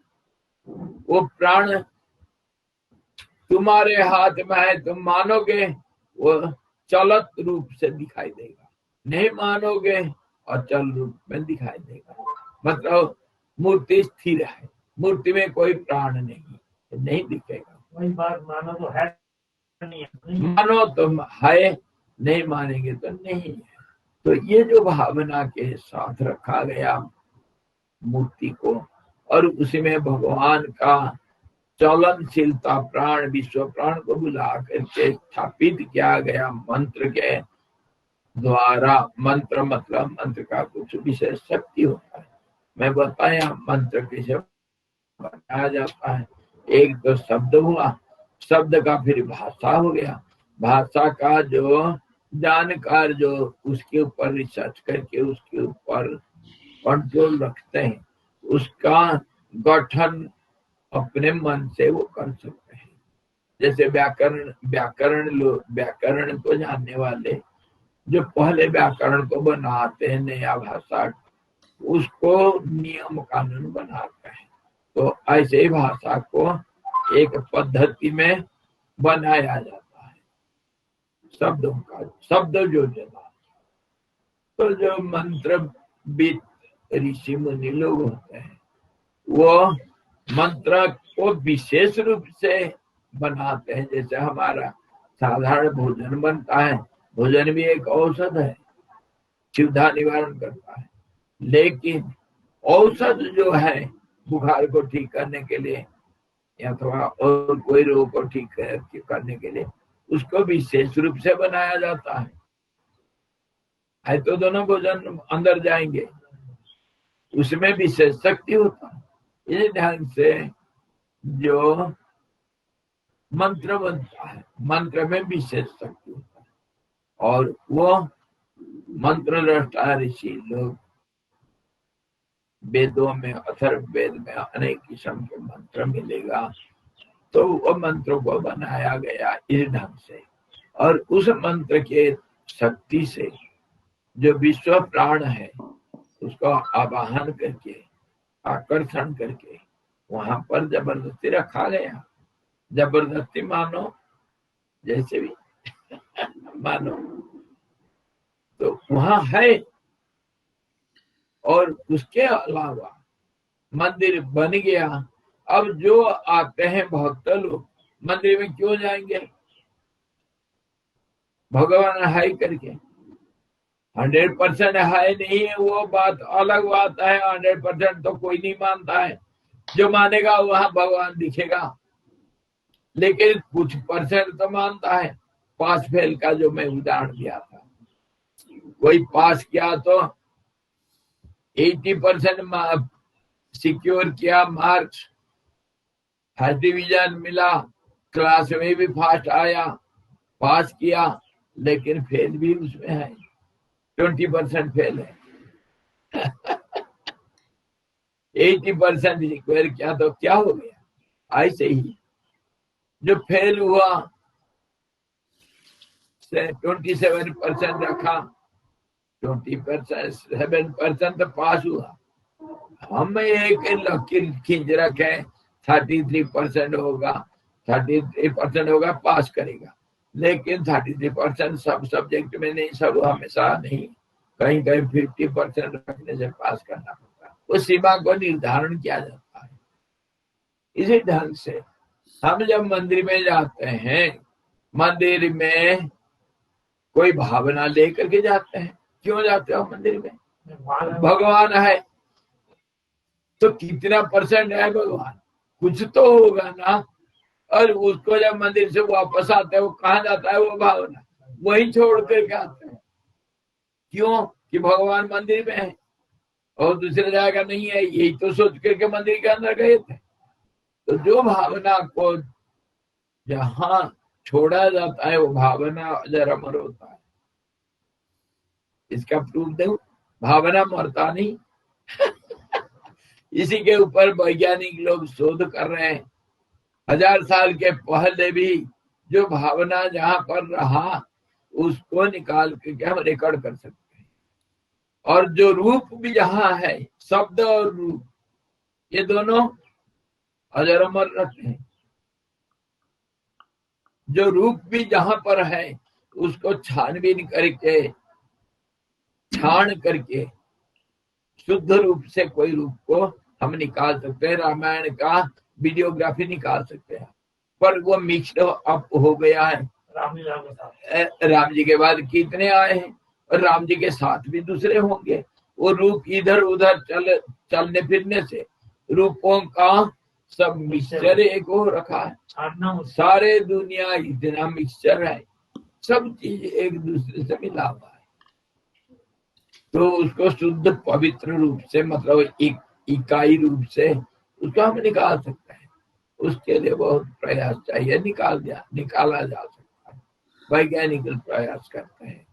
वो प्राण तुम्हारे हाथ में है, तुम मानोगे वो चलत रूप से दिखाई देगा, नहीं मानोगे अचल रूप में दिखाई देगा। मतलब मूर्ति स्थिर है, मूर्ति में कोई प्राण नहीं दिखेगा। वही बात, मानो तो है नहीं, मानो तो है, नहीं मानेंगे तो नहीं है। तो ये जो भावना के साथ रखा गया मूर्ति को, और उसी में भगवान का चलनशीलता प्राण, विश्व प्राण को बुला करके स्थापित किया गया मंत्र के द्वारा। मंत्र मतलब मंत्र का कुछ विशेष शक्ति होता है। मैं बताया मंत्र कैसे बनाया जाता है। एक तो शब्द हुआ, शब्द का फिर भाषा हो गया, भाषा का जो जानकार जो उसके ऊपर रिसर्च करके उसके ऊपर कंट्रोल रखते हैं, उसका गठन अपने मन से वो कर सकते हैं। जैसे व्याकरण को जानने वाले जो पहले व्याकरण को बनाते हैं, नया भाषा, उसको नियम कानून बनाते हैं। तो ऐसे ही भाषा को एक पद्धति में बनाया जाता है शब्दों का, शब्द जो जना। तो जो मंत्रविद ऋषि मुनि लोग होते हैं, वो मंत्र को विशेष रूप से बनाते हैं। जैसे हमारा साधारण भोजन बनता है, भोजन भी एक औषध है, क्षुधा निवारण करता है। लेकिन औषध जो है बुखार को ठीक करने के लिए या अथवा और कोई रोग को ठीक करने के लिए, उसको विशेष रूप से बनाया जाता है। तो दोनों भोजन अंदर जाएंगे, उसमें विशेष शक्ति होता है। इस ढंग से जो मंत्र बनता है, मंत्र में विशेष शक्ति होता है। और वो मंत्र रटा ऋषि लोग वेदों में, अथर्ववेद में अनेक किस्म के मंत्र मिलेगा। तो वो मंत्र को बनाया गया इस ढंग से, और उस मंत्र के शक्ति से जो विश्व प्राण है उसको आवाहन करके, आकर्षण करके वहां पर जबरदस्ती रखा गया। जबरदस्ती मानो, जैसे भी मानो, तो वहां है। और उसके अलावा मंदिर बन गया। अब जो आते हैं भक्त लोग, मंदिर में क्यों जाएंगे? भगवान है करके। 100% है नहीं है वो बात अलग बात है, 100% तो कोई नहीं मानता है। जो मानेगा वहां भगवान दिखेगा, लेकिन कुछ परसेंट तो मानता है। पास फेल का जो मैं उदाहरण दिया था, कोई पास किया तो 80% सिक्योर किया मार्क्स, फर्स्ट डिवीजन मिला, क्लास में भी फर्स्ट आया, पास किया, लेकिन फेल भी उसमें है, 20% फेल है। 80% रिक्वायर किया तो क्या हो गया? ऐसे ही जो फेल हुआ 27% रखा, 7% तो पास हुआ। हम एक लकीर खींच रखे 33% होगा, 33% होगा, पास करेगा। लेकिन 33% सब सब्जेक्ट में नहीं, सब हमेशा नहीं, कहीं कहीं 50% रखने से पास करना पड़ता है। उस सीमा को निर्धारण किया जाता है। इसी ढंग से हम जब मंदिर में जाते हैं, मंदिर में कोई भावना लेकर के जाते हैं। क्यों जाते हो मंदिर में? भगवान है, तो कितना % है भगवान? कुछ तो होगा ना। और उसको जब मंदिर से वापस आते हैं, वो कहाँ जाता है? वो भावना वही छोड़ करके आते हैं। क्यों? कि भगवान मंदिर में है और दूसरे जगह नहीं है, यही तो सोच करके मंदिर के अंदर गए थे। तो जो भावना को जहां छोड़ा जाता है, वो भावना अजर अमर होता है। इसका प्रूफ दो, भावना मरता नहीं। इसी के ऊपर वैज्ञानिक लोग शोध कर रहे हैं। 1000 साल के पहले भी जो भावना जहां पर रहा, उसको निकाल के हम रिकॉर्ड कर सकते हैं। और जो रूप भी जहां है, शब्द और रूप, ये दोनों अजर अमर रहते हैं। जो रूप भी जहां पर है, उसको छानबीन करके, छान करके शुद्ध रूप से कोई रूप को हम निकाल सकते हैं। रामायण का वीडियोग्राफी निकाल सकते हैं, पर वो मिक्स्ड अप हो गया है। राम जी के बाद कितने आए हैं, और राम जी के साथ भी दूसरे होंगे। वो रूप इधर उधर चलने फिरने से रूपों का सब मिक्सचर एक हो रखा है। सारे दुनिया इतना मिक्सचर है, सब चीज एक दूसरे से मिला हुआ है। तो उसको शुद्ध पवित्र रूप से, मतलब एक इकाई रूप से उसको हम निकाल सकते हैं। उसके लिए बहुत प्रयास चाहिए, निकाला जा सकता है। वैज्ञानिक प्रयास करते हैं।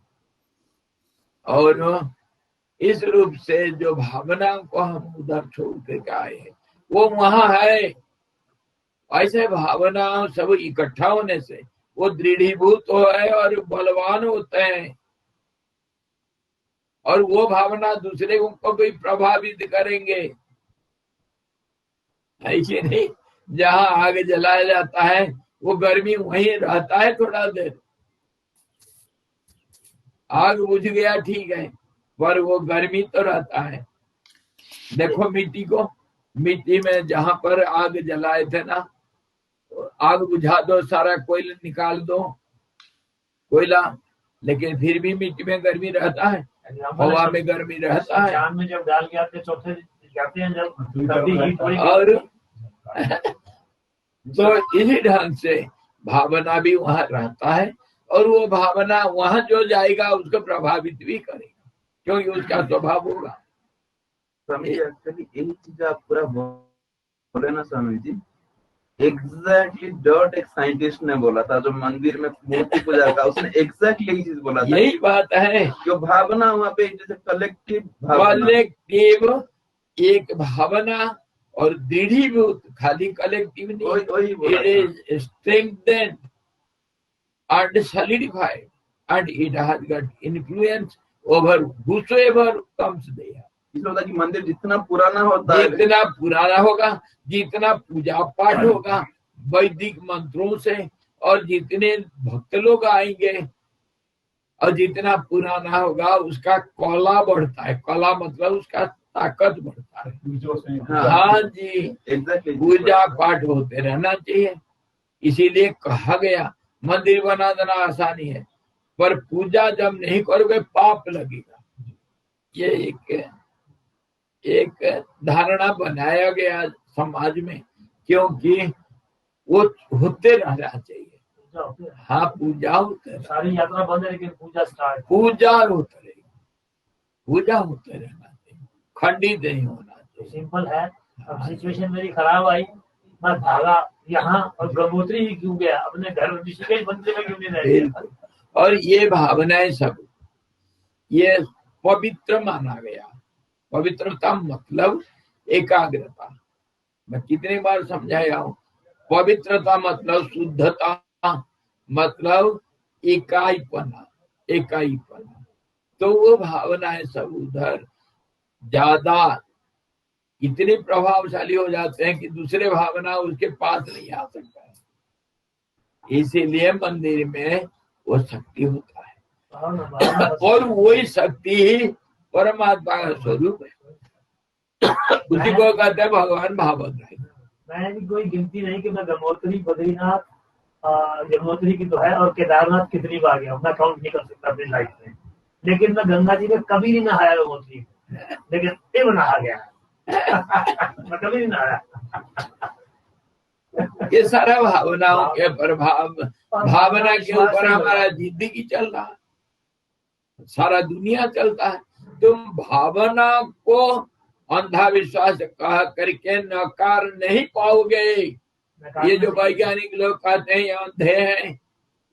और इस रूप से जो भावना को हम उधर छोड़ के आए हैं, वो वहां है। ऐसे भावना सब इकट्ठा होने से वो दृढ़ीभूत है और बलवान होते हैं। और वो भावना दूसरे को भी प्रभावित करेंगे। ऐसे नहीं, जहां आग जलाया जाता है, वो गर्मी वहीं रहता है थोड़ा देर। आग बुझ गया ठीक है, पर वो गर्मी तो रहता है। देखो मिट्टी को, मिट्टी में जहां पर आग जलाए थे ना, आग बुझा दो, सारा कोयला निकाल दो, कोयला, लेकिन फिर भी मिट्टी में गर्मी रहता है, हवा में गर्मी रहता है। चांद में जब डाल के आते चौथे जाते हैं, जब तभी हीट और तो इसी ढंग से भावना भी वहां रहता है, और वो भावना वहां जो जाएगा उसको प्रभावित भी करेगा, क्योंकि उसका स्वभाव होगा। एक्चुअली यही चीज आप पूरा बोले ना स्वामी जी, एग्जैक्टली डॉट एक साइंटिस्ट ने बोला था जो मंदिर में मूर्ति पूजा का, उसने एग्जैक्टली यही चीज बोला था। यही बात है, जो भावना वहाँ पे जैसे कलेक्टिव एक भावना और दृढ़ीभूत, खाली कलेक्टिव नहीं, strengthened and solidified, and it has got influence over whosoever comes there. इसलिए कि मंदिर जितना पुराना होता है, जितना पुराना होगा, जितना पूजा पाठ होगा वैदिक मंत्रों से, और जितने भक्त लोग आएंगे, और जितना पुराना होगा उसका कला बढ़ता है। कला मतलब उसका ताकत बढ़ता है। हाँ जी, एग्जैक्टली। पूजा पाठ होते रहना चाहिए। इसीलिए कहा गया मंदिर बना देना आसानी है, पर पूजा जब नहीं करोगे पाप लगेगा। ये एक धारणा बनाया गया समाज में, क्योंकि वो होते रहना चाहिए। हाँ, पूजा होते, सारी यात्रा बंद है लेकिन पूजा स्टार्ट, पूजा होते रहेगी, पूजा होते रहना चाहिए, खंडित नहीं होना चाहिए। सिंपल है। अब सिचुएशन मेरी खराब आई, मैं भागा यहाँ, और गंगोत्री ही क्यों गया, अपने घर ऋषिकेश मंदिर में क्यों नहीं रह गया? और ये भावनाएं सब ये पवित्र माना गया। पवित्रता मतलब एकाग्रता। मैं कितनी बार समझाया हूं, पवित्रता मतलब शुद्धता, मतलब इकाईपना, इकाईपना। तो वो भावनाएं सब उधर ज्यादा इतनी प्रभावशाली हो जाते हैं कि दूसरे भावना उसके पास नहीं आ सकता है। इसीलिए मंदिर में वो शक्ति होता है, और वही शक्ति ही परमात्मा का स्वरूप है। उसी को कहते हैं भगवान भावक है। मैंने कोई गिनती नहीं कि मैं गंगोत्री, बद्रीनाथ, यमुनोत्री की तो है, और केदारनाथ कितनी बार गया, मैं काउंट नहीं कर सकता अपनी लाइफ में। लेकिन मैं गंगा जी में कभी नहीं नहाया गंगोत्री में, लेकिन फिर नहा गया मैं कभी नहीं नहाया। ये सारा भावनाओं के प्रभाव, भावना के ऊपर हमारा जिंदगी चल रहा है, सारा दुनिया चलता है। तुम भावना को अंधविश्वास कह करके नकार नहीं पाओगे। ये जो वैज्ञानिक लोग कहते हैं ये अंधे हैं,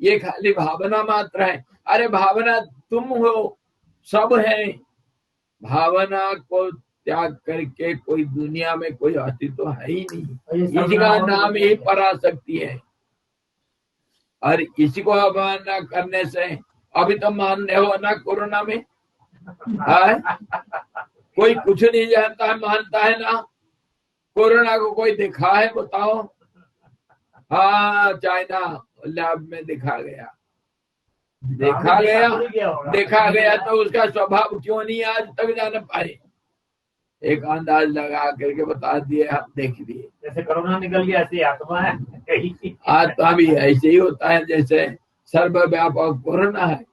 ये खाली भावना मात्र है। अरे भावना तुम हो, सब है। भावना को त्याग करके कोई दुनिया में कोई अस्तित्व तो है ही नहीं। इसी का नाम ही पराशक्ति है। और इसी को अवमानना करने से अभी तो मानने हो ना, कोरोना में कोई कुछ नहीं जानता है, मानता है ना। कोरोना को कोई दिखा है बताओ? हाँ, चाइना लैब में देखा गया तो उसका स्वभाव क्यों नहीं आज तक जान पाए? एक अंदाज लगा करके बता दिए, हम देख लिए। जैसे कोरोना निकल गया ऐसे आत्मा है, आत्मा भी ऐसे ही होता है जैसे सर्वव्यापक कोरोना है।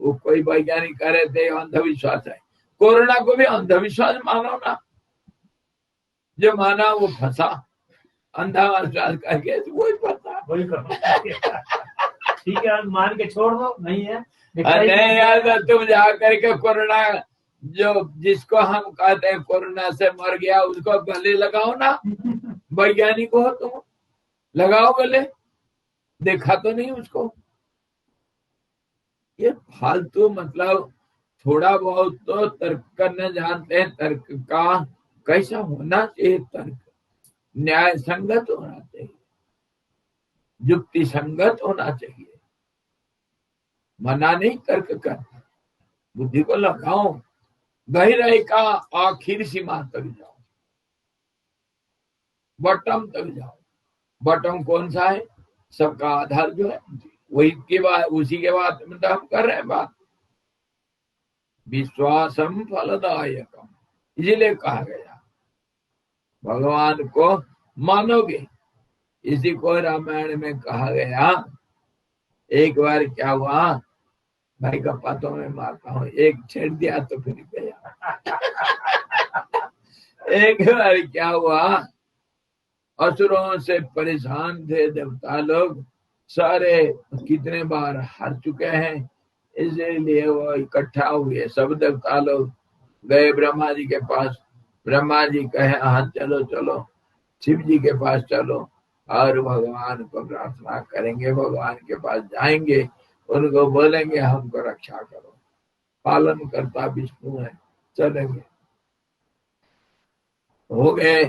वो कोई वैज्ञानिक कह रहे थे अंधविश्वास है, कोरोना को भी अंधविश्वास मानो ना। जो माना वो फंसा, अंधविश्वास करके वही फंसा। ठीक है, मान के छोड़ दो, नहीं है नहीं यार, तुम जा करके कोरोना जो जिसको हम कहते हैं कोरोना से मर गया उसको गले लगाओ ना। वैज्ञानिक हो तुम, लगाओ गले, देखा तो नहीं उसको। ये फालतू मतलब थोड़ा बहुत तो तर्क करना जानते हैं। तर्क का कैसा होना चाहिए? तर्क न्याय संगत होना चाहिए, युक्ति संगत होना चाहिए। मना नहीं तर्क कर, बुद्धि को लगाओ, गहराई का आखिर सीमा तक जाओ, बॉटम तक जाओ। बॉटम कौन सा है? सबका आधार जो है वही के बाद, उसी के बाद मतलब हम कर रहे हैं बात। विश्वासम फलदायकम, इसलिए कहा गया भगवान को मानोगे। इसी को रामायण में कहा गया। एक बार क्या हुआ, भाई का पातों में मारता हूँ, एक छेड़ दिया तो फिर गया। एक बार क्या हुआ, असुरों से परेशान थे देवता लोग, सारे कितने बार हार चुके हैं, इसलिए वो इकट्ठा हुए। सब देवता लोग गए ब्रह्मा जी के पास। ब्रह्मा जी कहे हाँ चलो चलो, शिव जी के पास चलो और भगवान को प्रार्थना करेंगे, भगवान के पास जाएंगे, उनको बोलेंगे हमको रक्षा करो, पालन करता विष्णु है, चलेंगे। हो गए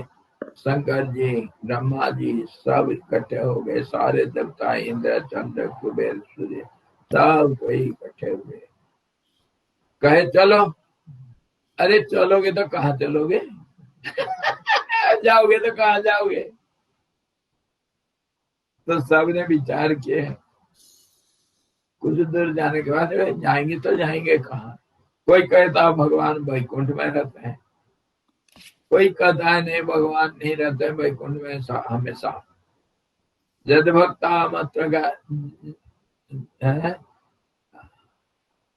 शंकर जी, ब्रह्मा जी सब इकट्ठे हो गए, सारे देवता, इंद्र, चंद्र, कुबेर, सूर्य, सब कोई इकट्ठे हुए। कहे चलो। अरे चलोगे तो कहाँ चलोगे? जाओगे तो कहाँ जाओगे? तो सबने विचार किए, कुछ दूर जाने के बाद जाएंगे तो जाएंगे कहाँ? कोई कहता भगवान वैकुंठ में रहते हैं, कोई कहता है नहीं भगवान नहीं रहते वैकुंठ में हमेशा। यद भक्ता मात्र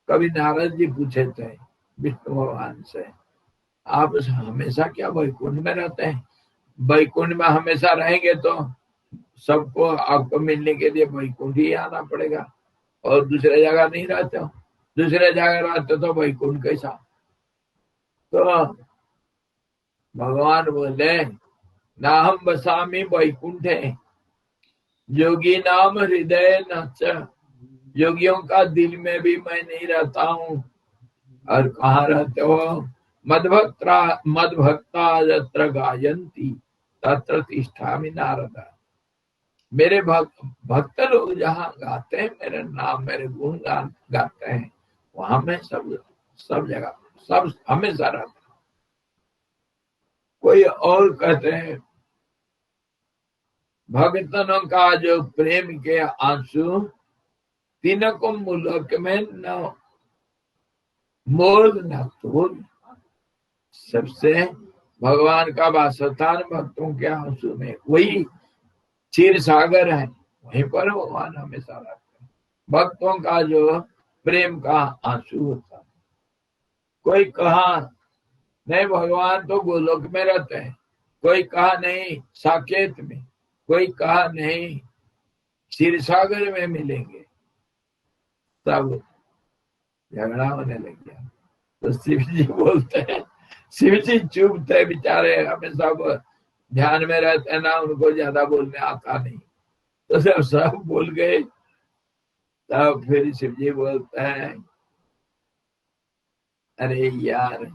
कभी नारद जी पूछे थे विष्णु भगवान से, आप हमेशा क्या वैकुंठ में रहते हैं? वैकुंठ में हमेशा रहेंगे तो सबको आपको मिलने के लिए वैकुंठ ही आना पड़ेगा, और दूसरे जगह नहीं रहते हो। दूसरे जगह रहते तो वैकुंठ कैसा? तो भगवान बोले ना हम बसामी वैकुंठ है, योगी नाम हृदय नच, योगियों का दिल में भी मैं नहीं रहता हूँ। और कहाँ रहते हो? मदभक्ता यत्र गायन्ति तत्र तिष्ठामि नारद। मेरे भक्त लोग जहाँ गाते हैं मेरे नाम, मेरे गुण गाते हैं, वहां मैं सब जगह सब हमेशा रहता। कोई और कहते हैं भक्तों का जो प्रेम के आंसू तिनको मुलक में न मोल न तोल। सबसे भगवान का वासस्थान भक्तों के आंसू में, वही क्षीर सागर है, वहीं पर भगवान हमेशा रहते हैं। भक्तों का जो प्रेम का आंसू होता है। कोई कहा नहीं भगवान तो गोलोक में रहते हैं, कोई कहा नहीं साकेत में, कोई कहा नहीं क्षीर सागर में मिलेंगे। तब झगड़ा होने लग गया। तो शिव जी बोलते हैं, शिव जी चुप थे बेचारे, हमें सब ध्यान में रहते हैं ना, उनको ज्यादा बोलने आता नहीं। तो जब सब बोल गए तब फिर शिव जी बोलते हैं, अरे यार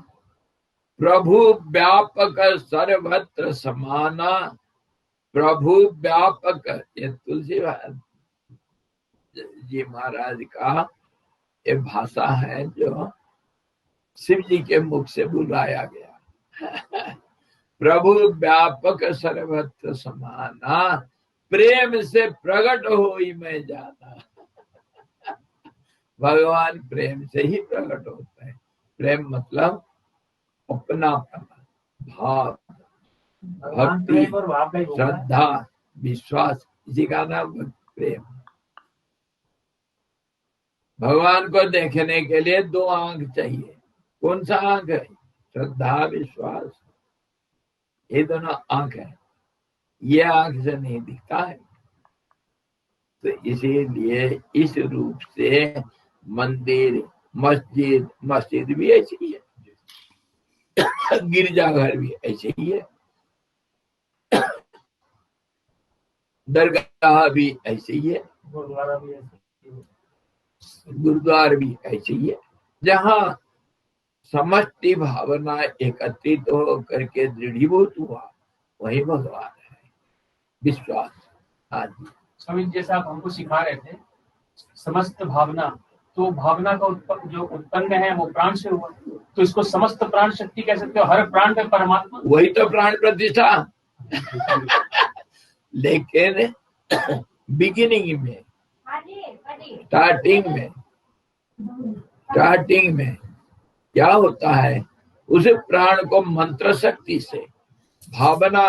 प्रभु व्यापक सर्वत्र समाना, प्रभु व्यापक, ये तुलसी जी महाराज का ये भाषा है जो शिव जी के मुख से बुलाया गया। प्रभु व्यापक सर्वत्र समाना, प्रेम से प्रकट होई मैं जाना। भगवान प्रेम से ही प्रकट होते हैं। प्रेम मतलब अपनापन, भाव, भक्ति, श्रद्धा, विश्वास, इसी का नाम प्रेम। भगवान को देखने के लिए दो आंख चाहिए। कौन सा आंख है? श्रद्धा, विश्वास, ये दोनों आंख है। ये आंख से नहीं दिखता है। तो इसीलिए इस रूप से मंदिर, मस्जिद, मस्जिद भी ऐसी ही है, गिरजाघर भी ऐसे ही है, दरगाह भी ऐसे ही है, गुरुद्वारा भी ऐसे गुरुद्वार भी ऐसे ही है। जहाँ समष्टि भावना एकत्रित हो करके दृढ़ीभूत हुआ, वही भगवान है। विश्वास। हाँ जी स्वामी, जैसा आप हमको सिखा रहे थे समस्त भावना, तो भावना का जो उत्पन्न है वो प्राण से हुआ, तो इसको समस्त प्राण शक्ति कह सकते हो। हर प्राण में परमात्मा, वही तो प्राण प्रतिष्ठा। लेकिन बिगिनिंग में, स्टार्टिंग में क्या होता है, उस प्राण को मंत्र शक्ति से, भावना,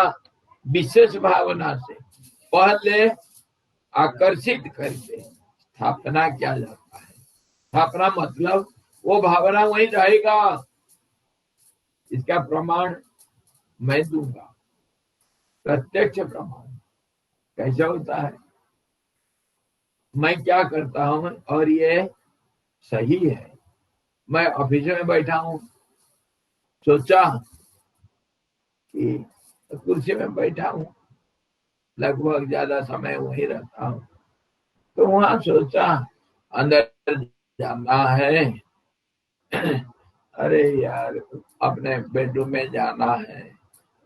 विशेष भावना से पहले आकर्षित करके स्थापना किया जाता है। स्थापना मतलब वो भावना वहीं रहेगा। इसका प्रमाण मैं दूंगा, प्रत्यक्ष प्रमाण। कैसा होता है? मैं क्या करता हूं और ये सही है। मैं ऑफिस में बैठा हूं, सोचा कि कुर्सी में बैठा हूं, लगभग ज्यादा समय वहीं रहता हूं, तो वहां सोचा अंदर जाना है। अरे यार अपने बेडरूम में जाना है,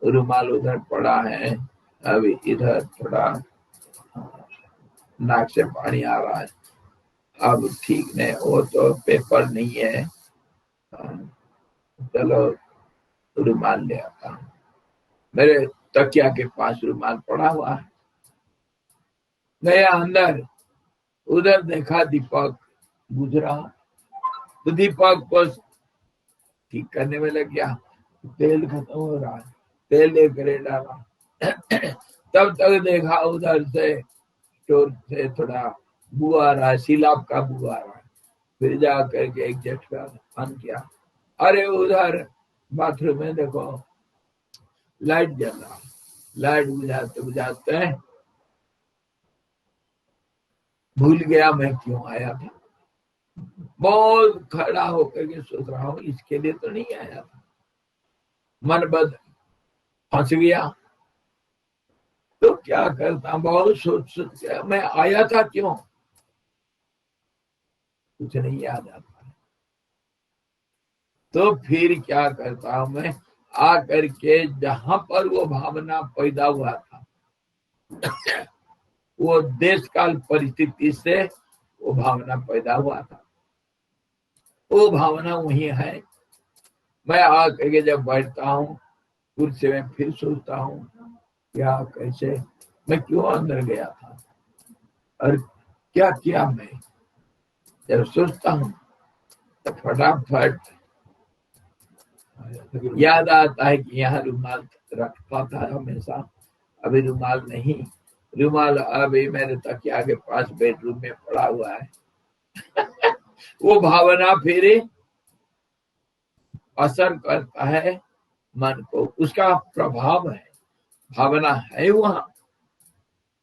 रुमाल उधर पड़ा है, अभी इधर थोड़ा नाक से पानी आ रहा है, अब ठीक नहीं, वो तो पेपर नहीं है, चलो रुमाल ले आता हूँ। मेरे तकिया के पास रुमाल पड़ा हुआ है। गया अंदर, उधर देखा दीपक गुजरा, तो दीपक को ठीक करने में लग गया। तेल खत्म हो रहा है, तेल लेकर डाला। तब तक देखा उधर से स्टोर से थोड़ा बू आ रहा है, सिलाब का बू आ रहा है। फिर जा करके एक झटका ऑन किया, अरे उधर बाथरूम में देखो लाइट जल रहा। लाइट बुझाते बुझाते भूल गया मैं क्यों आया था। बहुत खड़ा होकर के सोच रहा हूँ, इसके लिए तो नहीं आया था। मन बद फंस गया। तो क्या करता, बहुत सोच सोच के मैं आया था क्यों। कुछ नहीं याद आता है। तो फिर क्या करता हूं मैं, आकर के जहां पर वो भावना पैदा हुआ था, वो देश काल परिस्थिति से वो भावना पैदा हुआ था, वो भावना वही है। मैं आकर के जब बैठता हूँ कुर्सी में, फिर सोचता हूँ क्या, कैसे, मैं क्यों अंदर गया था और क्या किया। मैं जब सोचता हूँ तो फटाफट याद आता है कि यहाँ रुमाल रखता था हमेशा, अभी रुमाल नहीं, रुमाल अभी मेरे तकिया के पास बेडरूम में पड़ा हुआ है। वो भावना फिर असर करता है मन को, उसका प्रभाव है, भावना है वहां।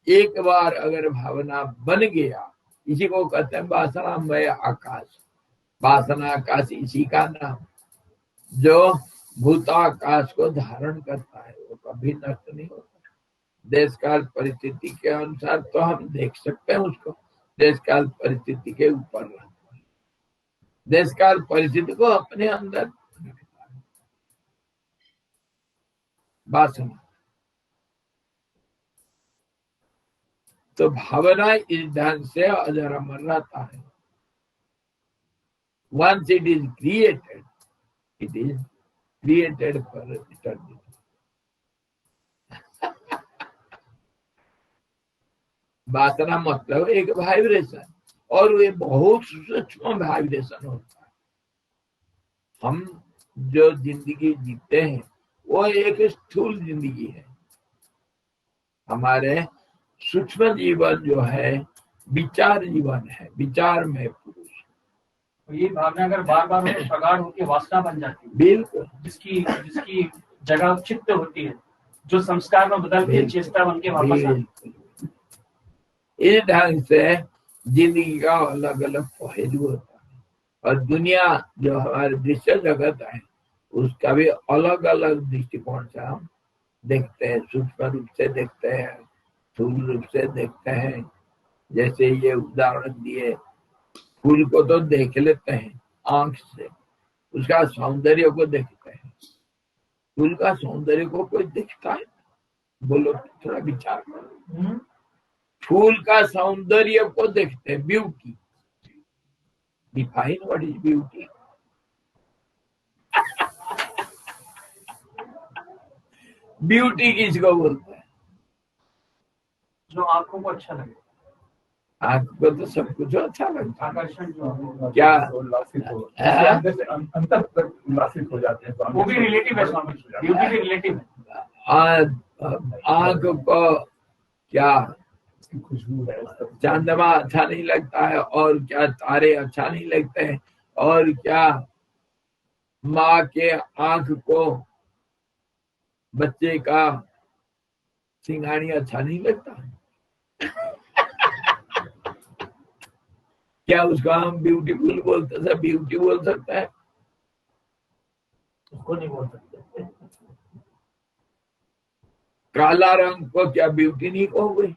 एक बार अगर भावना बन गया, इसी को कहते हैं वासनामय आकाश। वासना आकाश इसी का नाम, जो भूताकाश को धारण करता है, वो कभी नष्ट नहीं होता। देश काल परिस्थिति के अनुसार तो हम देख सकते हैं उसको, देश काल परिस्थिति के ऊपर रहता है, देश काल परिस्थिति को अपने अंदर रखता है। वासना तो भावना इस ढंग से अजर अमर रहता है। Once it is created, it is created for eternity. वासना मतलब एक वाइब्रेशन, और ये बहुत सूक्ष्म वाइब्रेशन होता है। हम जो जिंदगी जीते हैं वो एक स्थूल जिंदगी है। हमारे सूक्ष्म जीवन जो है विचार जीवन है, विचार में पुरुष। ये भावना अगर बार बार प्रगाढ़ होकर वासना बन जाती है, बिल्कुल, जिसकी जगह चित्त होती है, जो संस्कार में बदल के चेष्टा बन के वापस आती है। इस ढंग से जिंदगी का अलग अलग पहलू होता है, और दुनिया जो हमारे दृश्य जगत है उसका भी अलग अलग दृष्टिकोण से हम देखते हैं, सूक्ष्म रूप से देखते हैं, स्थूल रूप से देखते हैं। जैसे ये उदाहरण दिए, फूल को तो देख लेते हैं आंख से, उसका सौंदर्य को देखते हैं। फूल का सौंदर्य को कोई देखता है? बोलो, थोड़ा विचार करो। फूल का सौंदर्य को देखते हैं, beauty. Define what is beauty. Beauty किसको बोलते हैं? जो आंखों को अच्छा लगे। आंख को तो सब कुछ अच्छा लगता है। आकर्षण जो क्या अंदर से अंतर तक उल्लासित हो जाते हैं। वो भी रिलेटिव है स्वामी, ब्यूटी भी रिलेटिव है। आंख को क्या खुशबू है, चंद्रमा अच्छा नहीं लगता है, और क्या तारे अच्छा नहीं लगते हैं, और क्या माँ के आंख को बच्चे का सिंगानी अच्छा नहीं लगता है? क्या उसको हम ब्यूटीफुल बोलते हैं, ब्यूटी बोल सकता है? उसको नहीं बोल सकते। काला रंग को क्या ब्यूटी नहीं कहोगे?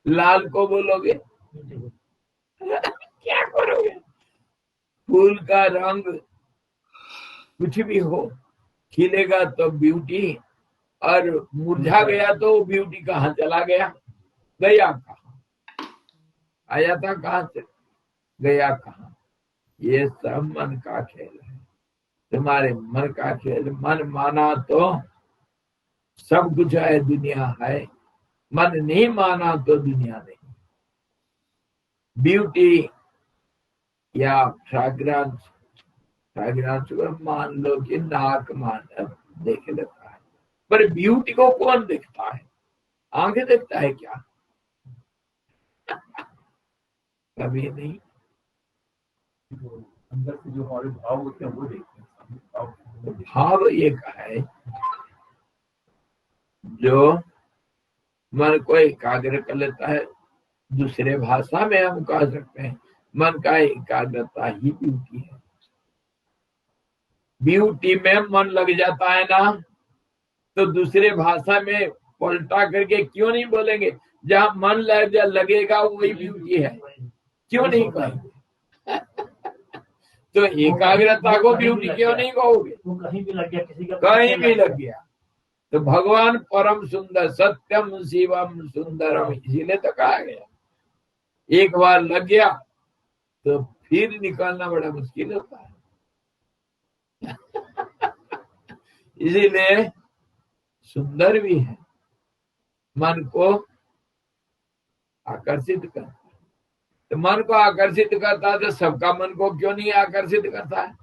लाल को बोलोगे? क्या करोगे? फूल का रंग कुछ भी हो, खिलेगा तो ब्यूटी, और मुरझा गया तो ब्यूटी कहाँ चला गया, गया कहाँ, आया था कहाँ से, गया कहाँ? ये सब मन का खेल है, तुम्हारे मन का खेल। मन माना तो सब कुछ है, दुनिया है। मन नहीं माना तो दुनिया नहीं। ब्यूटी या फ्रेग्रेंस को मान लो कि नाक मान देख लेता है, पर ब्यूटी को कौन देखता है? आंखें देखता है क्या? कभी नहीं। अंदर से जो हमारे भाव होते हैं वो देखते हैं। भाव एक है जो मन को एकाग्र कर लेता है। दूसरे भाषा में हम कह सकते हैं मन का एकाग्रता ही ब्यूटी है। ब्यूटी में मन लग जाता है ना, तो दूसरे भाषा में पलटा करके क्यों नहीं बोलेंगे? जहाँ मन लगेगा वही ब्यूटी है, क्यों नहीं कहेंगे? तो एकाग्रता को ब्यूटी क्यों नहीं कहोगे? वो कहीं भी लग गया, किसी का कहीं भी लग गया। तो भगवान परम सुंदर, सत्यम शिवम सुंदरम, इसीलिए तो कहा गया। एक बार लग गया तो फिर निकालना बड़ा मुश्किल होता है। इसीलिए सुंदर भी है, मन को आकर्षित करता है। तो मन को आकर्षित करता है तो सबका मन को क्यों नहीं आकर्षित करता है?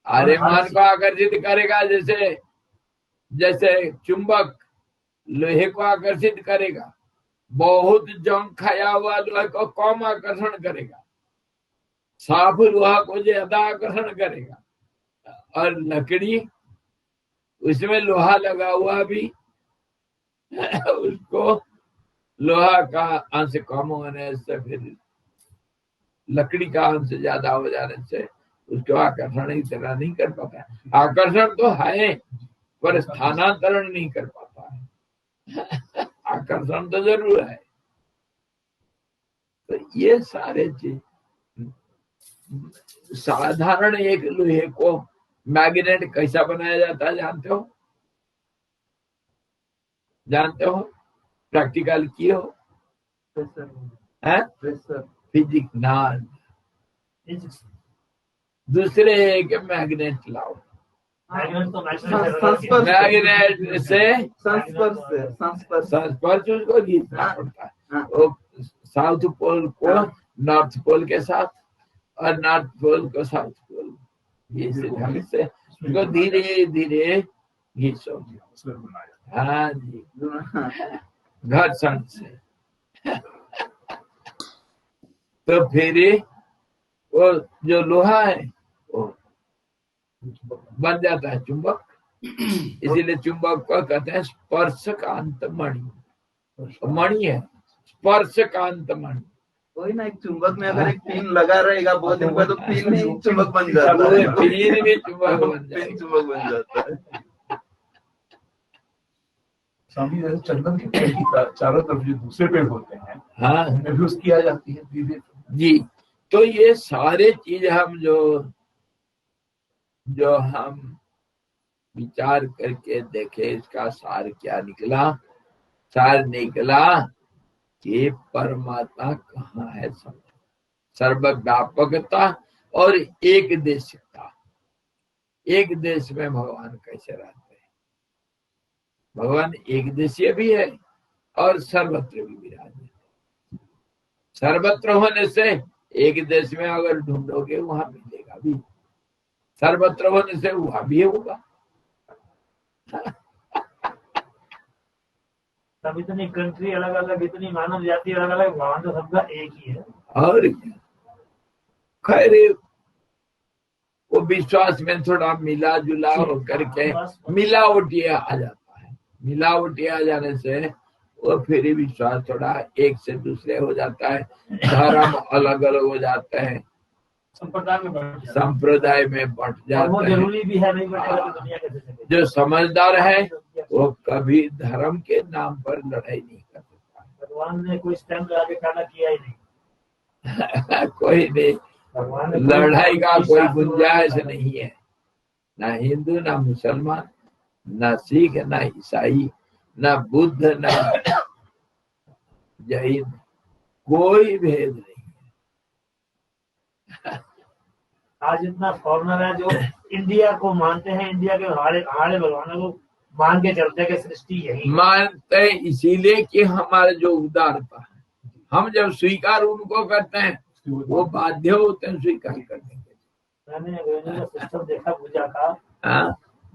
अरे मन को आकर्षित करेगा, जैसे जैसे चुंबक लोहे को आकर्षित करेगा, बहुत जंग खाया हुआ लोहे को कम आकर्षण करेगा, साफ लोहा को ज्यादा आकर्षण करेगा। और लकड़ी, उसमें लोहा लगा हुआ भी उसको लोहा का अंश कम होने से, फिर लकड़ी का अंश ज्यादा हो जाने से उसको आकर्षण ही तरह नहीं कर पाता है। आकर्षण तो है पर स्थानांतरण नहीं कर पाता है। आकर्षण तो जरूर है। तो ये सारे चीज, साधारण एक लोहे को मैग्नेट कैसा बनाया जाता है जानते हो? जानते हो? प्रैक्टिकल किए हो? फिजिक्स ना, दूसरे एक मैग्नेट लाओ, मैग्नेट से संस्पर्श उसको खींचना पड़ता है। वो साउथ पोल को नॉर्थ पोल के साथ और नॉर्थ पोल को साउथ पोल, इस ढंग से उसको धीरे धीरे घींचो। हाँ जी, घर्षण से। तो फिर वो जो लोहा है वो बन जाता है चुंबक। इसीलिए चुंबक को कहते हैं स्पर्शकांत मणि। मणि है स्पर्शकांत मणि। कोई ना, एक चुंबक में अगर एक पिन लगा रहेगा बहुत दिन बाद तो पिन ही चुंबक बन जाता है। पिन भी चुंबक बन जाता है। पिन चुंबक बन जाता है। स्वामी जैसे चंदन के पेड़ की चारों तरफ जो दूसरे पेड़ होते हैं, हाँ, उनमें भी उसकी आ जाती है धीरे जी। तो ये सारे चीज हम जो हम विचार करके देखे, इसका सार क्या निकला? सार निकला कि परमात्मा कहाँ है, सर्वव्यापकता और एक देशता। एक देश में भगवान कैसे रहते हैं? भगवान एक देशीय भी है और सर्वत्र भी विराजमान। सर्वत्र होने से एक देश में अगर ढूंढोगे वहां मिलेगा भी, सर्वत्र होने से वहां भी होगा। सब इतनी कंट्री अलग अलग, इतनी मानव जाति अलग अलग, भगवान तो सबका एक ही है। और खैर वो विश्वास में थोड़ा मिला जुला होकर के मिलावटिया आ जाता है। मिलावटिया आ जाने से वो फिर विश्वास थोड़ा एक से दूसरे हो जाता है, धर्म अलग अलग हो जाते हैं, संप्रदाय में बंट जाता है। जरूरी भी है, नहीं बटेगा तो दुनिया कैसे चलेगी। जो समझदार है वो कभी धर्म के नाम पर लड़ाई नहीं कर सकता। भगवान ने कोई स्टैंप लगा के खड़ा किया ही नहीं। कोई नहीं, लड़ाई का कोई गुंजाइश नहीं है। ना हिंदू, ना मुसलमान, ना सिख, ना ईसाई, ना बुद्ध, ना जैन, कोई भेद नहीं। आज इतना फॉरनर है जो इंडिया को मानते हैं, इंडिया के हमारे भगवानों को मान के चलते हैं कि सृष्टि यही मानते हैं, इसीलिए कि हमारे जो उदारता है, हम जब स्वीकार उनको करते हैं वो बाध्य होते हैं स्वीकार करने के। मैंने सिस्टम देखा पूजा का,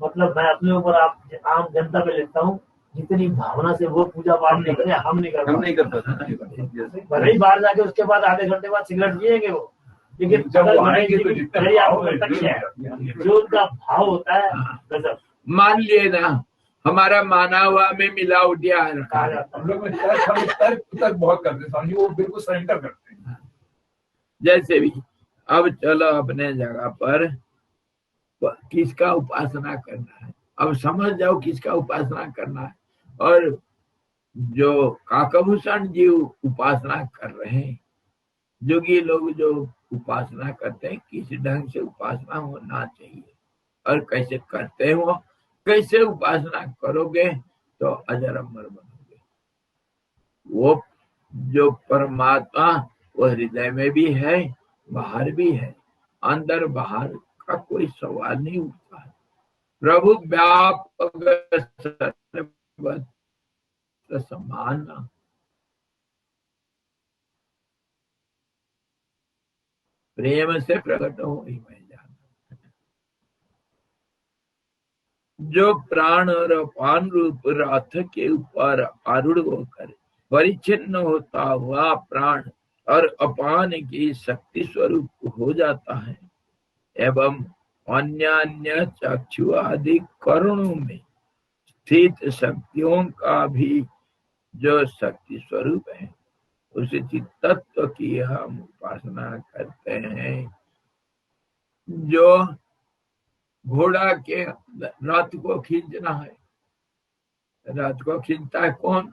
मतलब मैं अपने ऊपर आम जनता पे लेता हूँ, जितनी भावना से वो पूजा पाठ नहीं करे, हम नहीं कर पाते। भले ही बाहर जाके उसके बाद आधे घंटे बाद सिगरेट पिएंगे वो, लेकिन जब वो आएंगे तो जो उनका भाव होता है गजब। मान लिए ना, हमारा माना हुआ में मिलावटिया रखा जाता है। हम लोग तर्क बहुत करते हैं स्वामी, वो बिल्कुल सरेंडर करते हैं। जैसे भी अब चलो अपने जगह पर किसका उपासना करना है, अब समझ जाओ किसका उपासना करना है। और जो काकभूषण जी उपासना कर रहे हैं, जोगी लोग जो उपासना करते हैं, किस ढंग से उपासना होना चाहिए और कैसे करते हो, कैसे उपासना करोगे तो अजर अमर बनोगे। वो जो परमात्मा वो हृदय में भी है, बाहर भी है, अंदर बाहर का कोई सवाल नहीं उठता है। प्रभु व्यापक सर्वत्र समान, प्रेम से प्रकट हो ही मैं जाना। जो प्राण और अपान रूप रथ के ऊपर आरूढ़ होकर परिचिन्न होता हुआ प्राण और अपान की शक्ति स्वरूप हो जाता है एवं अन्य अन्य चक्षु आदि करणों में स्थित शक्तियों का भी जो शक्ति स्वरूप है, उस चित्तत्व की हम उपासना करते हैं। जो घोड़ा के रथ को खींचना है, रथ को खींचता है कौन?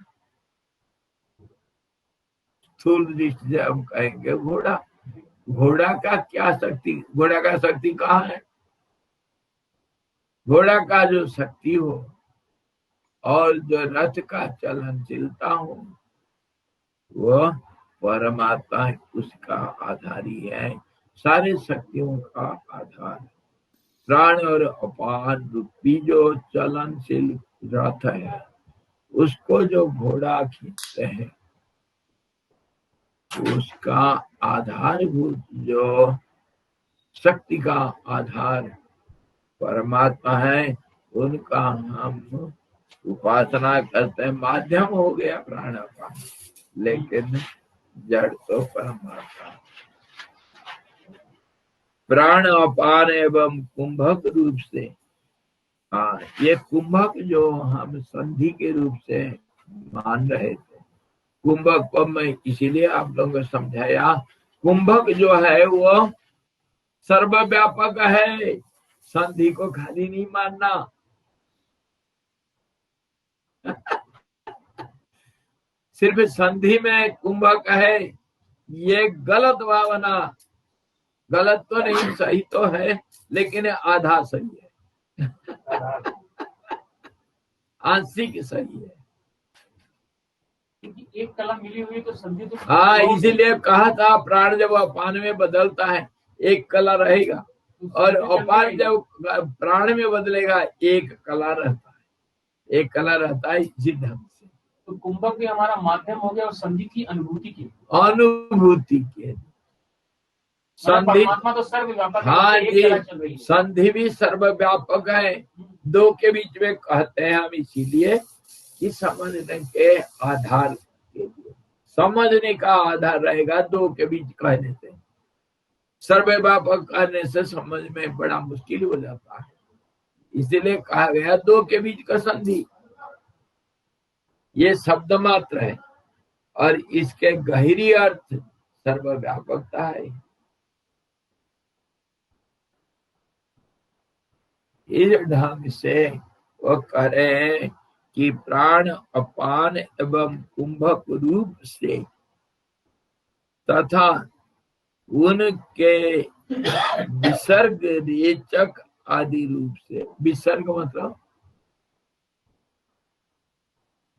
स्थूल दृष्टि से हम कहेंगे घोड़ा। घोड़ा का क्या शक्ति, घोड़ा का शक्ति कहाँ है? घोड़ा का जो शक्ति हो और जो रथ का चलनशीलता हो, वो परमात्मा उसका आधार ही है, सारे शक्तियों का आधार। प्राण और अपान रूपी जो चलनशील रथ है, उसको जो घोड़ा खींचते हैं, उसका आधारभूत जो शक्ति का आधार परमात्मा है, उनका हम उपासना करते हैं। माध्यम हो गया प्राण अपान, लेकिन जड़ तो परमात्मा। प्राण अपान एवं कुंभक रूप से, हाँ, ये कुंभक जो हम संधि के रूप से मान रहे थे, कुंभक को मैं इसीलिए आप लोगों को समझाया, कुंभक जो है वो सर्वव्यापक है, संधि को खाली नहीं मानना। सिर्फ संधि में कुंभक है, ये गलत भावना। गलत तो नहीं, सही तो है, लेकिन आधा सही है, आंशिक सही है। एक कला मिली हुई तो संधि तो, हाँ, इसीलिए कहा था प्राण जब अपान में बदलता है एक कला रहेगा, और अपान जब प्राण में बदलेगा एक कला रहता है, एक कला रहता है इसी ढंग से। तो कुंभक भी हमारा माध्यम हो गया और संधि की अनुभूति की, अनुभूति के संधि, परमात्मा तो सर्वव्यापक है, हाँ एक जी, कला चल रही है। संधि भी सर्वव्यापक है। दो के बीच में कहते हैं हम इसीलिए कि समझने के आधार के लिए, समझने का आधार रहेगा दो के बीच कहने से। सर्वव्यापक कहने से समझ में बड़ा मुश्किल हो जाता है, इसीलिए कहा गया दो के बीच का संधि। ये शब्द मात्र है और इसके गहरी अर्थ सर्वव्यापकता है। इस ढंग से वो कह रहे हैं कि प्राण अपान एवं कुंभक रूप से तथा उनके विसर्ग रेचक आदि रूप से, विसर्ग मतलब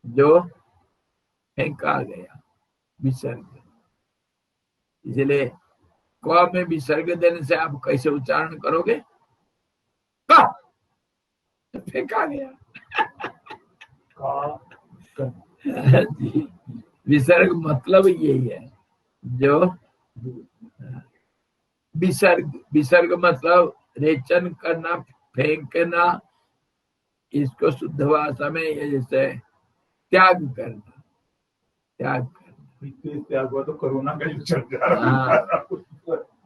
जो फेंका गया, विसर्ग। इसलिए क में विसर्ग देने से आप कैसे उच्चारण करोगे? फेंका गया। विसर्ग मतलब यही है, जो विसर्ग, विसर्ग मतलब रेचन करना, फेंकना। इसको शुद्ध भाषा में ये जैसे त्याग करना, त्याग करना। त्याग हुआ तो कोरोना का युग चल रहा है।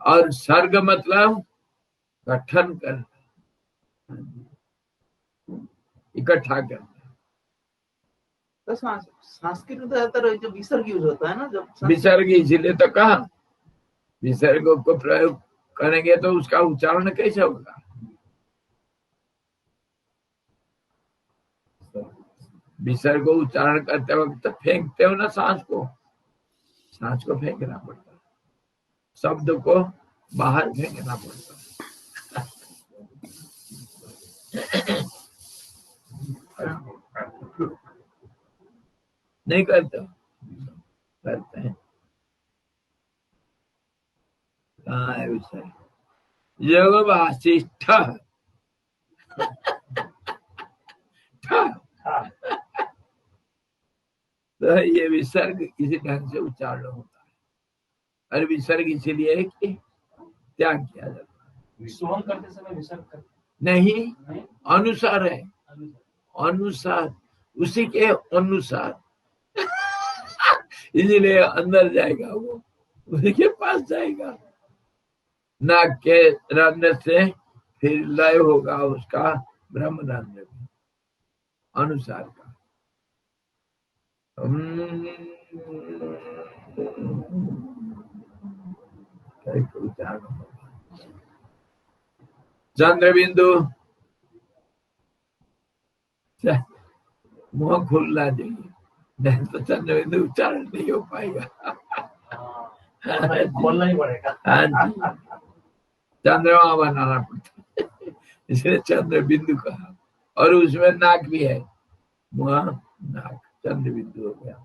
और सर्ग मतलब गठन करना, इकट्ठा करना। तो संस्कृत में ज्यादातर जो विसर्ग यूज होता है ना, जब विसर्ग, इसीलिए तो कहा विसर्ग को प्रयोग करेंगे तो उसका उच्चारण कैसे होगा? विसर्ग को उच्चारण करते वक्त तो फेंकते हो ना सांस को फेंकना पड़ता है, शब्द को बाहर फेंकना पड़ता है। नहीं करते हैं। कहाँ है विसर्ग? योग वासिष्ठ तो ये विसर्ग इसी ढंग से उच्चारण होता है। और विसर्ग इसीलिए है कि त्याग किया जाता है। सोहम करते समय विसर्ग करते नहीं, अनुसार है, अनुसार, उसी के अनुसार इसलिए अंदर जाएगा, वो उसी के पास जाएगा। नाक के रंध्र से फिर लय होगा उसका ब्रह्म रंध्र में अनुसार का। चंद्र बिंदु मुंह खुलना चाहिए, नहीं तो चंद्र बिंदु उच्चारण नहीं हो पाएगा। खोलना ही पड़ेगा। हाँ जी, चंद्रमा बनाना पड़ता है, इसलिए चंद्र बिंदु कहा। और उसमें नाक भी है, मुंह नाक चंद्र बिंदु हो गया।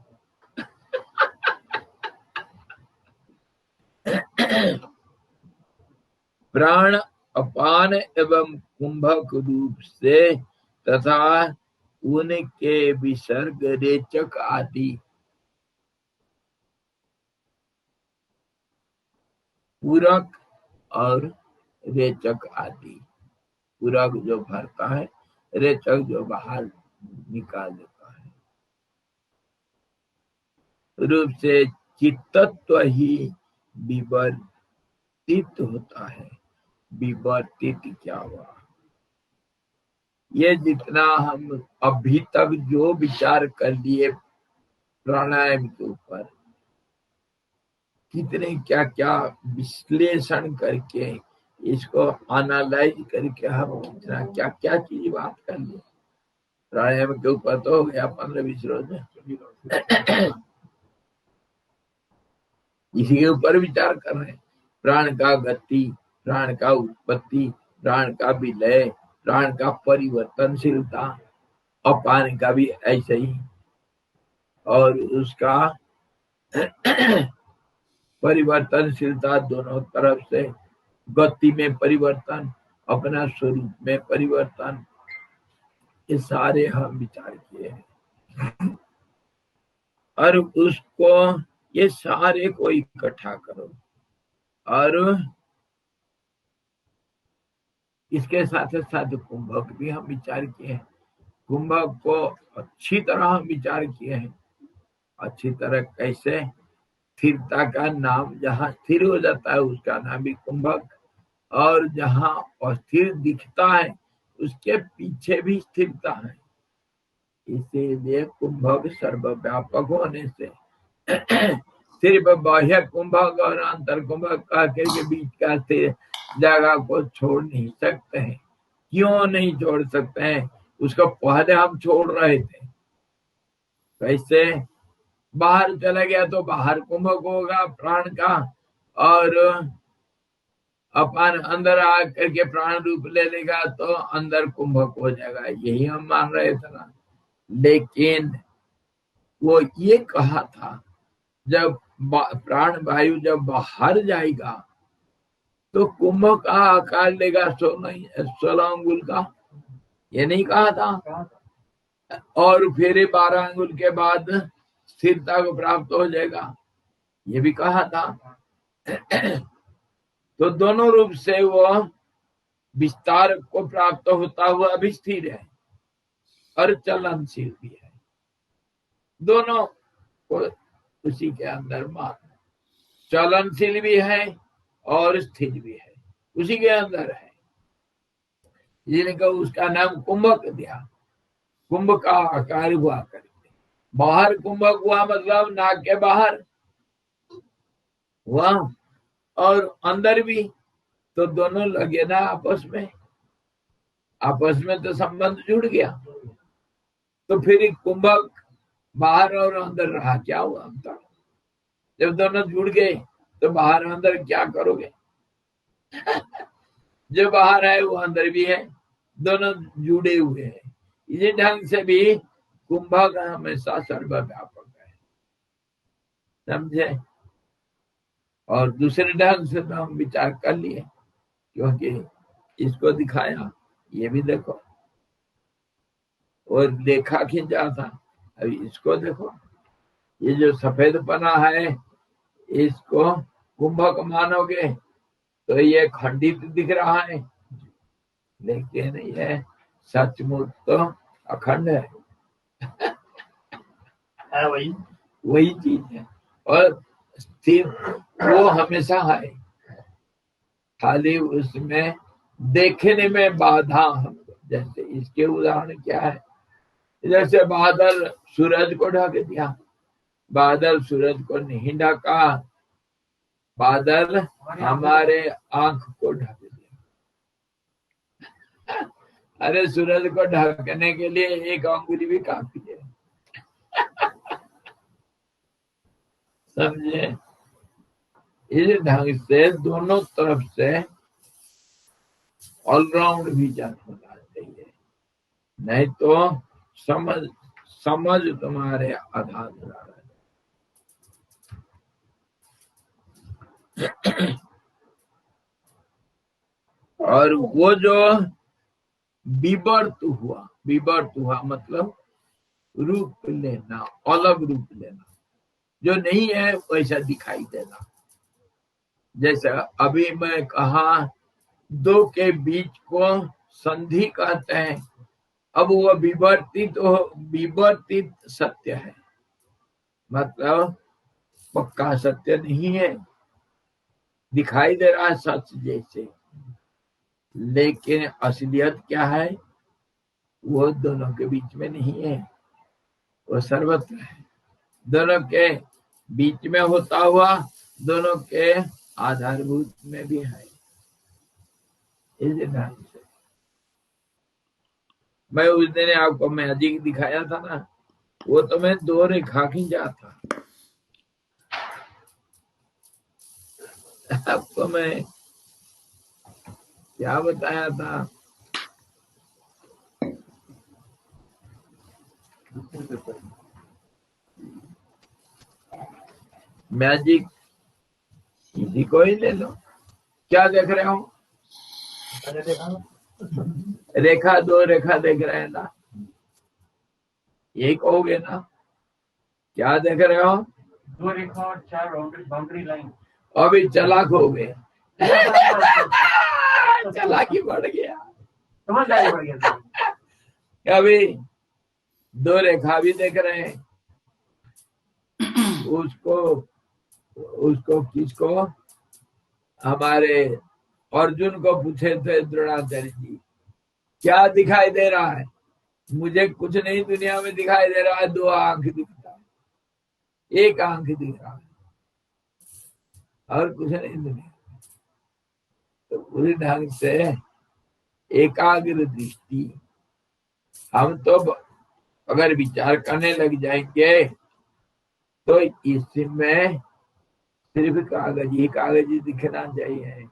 प्राण अपान एवं कुंभक रूप से तथा उनके विसर्ग रेचक आदि पूरक और रेचक आदि। पूरक जो भरता है, रेचक जो बाहर निकाल देता है, रूप से चित्तत्व ही विवर्तित होता है। विवर्तित क्या हुआ? ये जितना हम अभी तक जो विचार कर लिए प्राणायाम के ऊपर, कितने क्या क्या विश्लेषण करके इसको एनालाइज करके हम कितना क्या क्या चीज बात कर लिए। प्राणायाम के ऊपर तो हो गया 15-20 रोज में। इसी के ऊपर विचार कर रहे हैं। प्राण का गति, प्राण का उत्पत्ति, प्राण का विलय, प्राण का परिवर्तनशीलता, अपान का भी ऐसे ही, और उसका परिवर्तनशीलता दोनों तरफ से, गति में परिवर्तन, अपना स्वरूप में परिवर्तन, ये सारे हम विचार किए हैं। और उसको ये सारे को इकट्ठा करो। और इसके साथ साथ कुंभक भी हम विचार किए हैं। कुंभक को अच्छी तरह हम विचार किए हैं। अच्छी तरह कैसे? स्थिरता का नाम जहाँ स्थिर हो जाता है उसका नाम भी कुंभक, और जहाँ अस्थिर दिखता है उसके पीछे भी स्थिरता है। इसीलिए कुंभक सर्वव्यापक होने से सिर्फ बाह्य कुंभक और अंतर कुंभक के बीच का स्थिर जगह को छोड़ नहीं सकते हैं। क्यों नहीं छोड़ सकते हैं? उसको पहले हम छोड़ रहे थे। कैसे? बाहर चला गया तो बाहर कुंभक होगा प्राण का, और अपन अंदर आकर के प्राण रूप ले लेगा तो अंदर कुंभक हो जाएगा। यही हम मान रहे थे ना। लेकिन वो ये कहा था जब प्राण वायु जब बाहर जाएगा तो कुंभक का आकार लेगा 16 अंगुल का, ये नहीं कहा था? और फिर 12 अंगुल के बाद स्थिरता को प्राप्त हो जाएगा, ये भी कहा था। तो दोनों रूप से वो विस्तार को प्राप्त होता हुआ भी स्थिर है और चलनशील भी है। दोनों को उसी के अंदर मान, चलनशील भी है और स्थिर भी है, उसी के अंदर है। जिनका उसका नाम कुंभक दिया। कुंभ का आकार हुआ करके बाहर कुंभक हुआ, मतलब नाक के बाहर हुआ, और अंदर भी। तो दोनों लगे ना आपस में तो संबंध जुड़ गया। तो फिर कुंभक बाहर और अंदर रहा, क्या हुआ अंतर? जब दोनों जुड़ गए तो बाहर अंदर क्या करोगे? जो बाहर है वो अंदर भी है, दोनों जुड़े हुए हैं। इसी ढंग से भी कुंभक हमेशा सर्वव्यापक है, समझे? और दूसरे ढंग से तो हम विचार कर लिए, क्योंकि इसको दिखाया, ये भी देखो, और देखा खींचा था, अभी इसको देखो, ये जो सफेद पना है इसको कुंभक मानोगे तो ये खंडित दिख रहा है, लेकिन ये सचमुच तो अखंड है, वही चीज है। और स्थिर वो हमेशा है, खाली उसमें देखने में बाधा हमको। जैसे इसके उदाहरण क्या है, जैसे बादल सूरज को ढक दिया, बादल सूरज को नहीं ढका, बादल हमारे आंख को ढक दिया। अरे सूरज को ढकने के लिए एक अंगुली भी काफी है, समझे? इस ढंग से दोनों तरफ से ऑलराउंड विजन होना चाहिए, नहीं तो समझ तुम्हारे आधार रहा है। और वो जो विवर्त हुआ मतलब रूप लेना, अलग रूप लेना, जो नहीं है वैसा दिखाई देना। जैसे अभी मैं कहा दो के बीच को संधि कहते हैं, अब वो विवर्तित सत्य है, मतलब पक्का सत्य नहीं है, दिखाई दे रहा है सच जैसे, लेकिन असलियत क्या है, वो दोनों के बीच में नहीं है, वो सर्वत्र है, दोनों के बीच में होता हुआ दोनों के आधारभूत में भी है। इस ढंग से मैं उस दिन आपको मैजिक दिखाया था ना, वो तो मैं दो रेखा खींचा था, आपको मैं क्या बताया था, मैजिक किसी को ही ले लो। क्या देख रहे हो? रेखा, दो रेखा देख रहे हैं ना, यही कहोगे ना? क्या देख रहे हो? दो रेखा और 4 बाउंड्री लाइन। अभी चालाक हो गए, चालाकी बढ़ गया, समझदारी बढ़ गया। अभी दो रेखा भी देख रहे हैं, उसको किसको? हमारे अर्जुन को पूछे थे द्रोणाचार्य जी, क्या दिखाई दे रहा है? मुझे कुछ नहीं दुनिया में दिखाई दे रहा है, दो आंख दिखता है, एक आंख दिख रहा है और कुछ नहीं दुनिया। तो पूरी ढंग से एकाग्र दृष्टि, हम तो अगर विचार करने लग जाएंगे तो इसमें सिर्फ कागज ही दिखना चाहिए,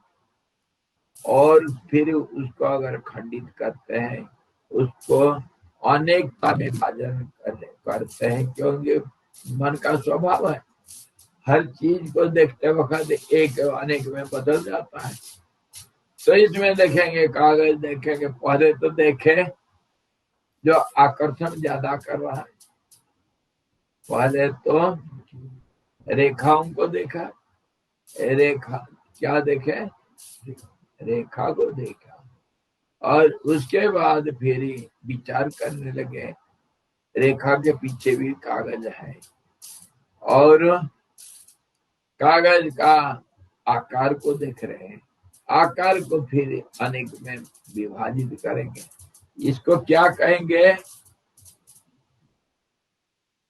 और फिर उसको अगर खंडित करते हैं, उसको अनेकता में विभाजन करते हैं, क्योंकि मन का स्वभाव है हर चीज को देखते वक्त एक अनेक में बदल जाता है। तो इसमें देखेंगे, कागज देखेंगे, पहले तो देखे जो आकर्षण ज्यादा कर रहा है, पहले तो रेखाओं को देखा, रेखा क्या देखे? रेखा को देखा, और उसके बाद फिर विचार करने लगे रेखा के पीछे भी कागज है, और कागज का आकार को देख रहे हैं, आकार को फिर अनेक में विभाजित करेंगे, इसको क्या कहेंगे?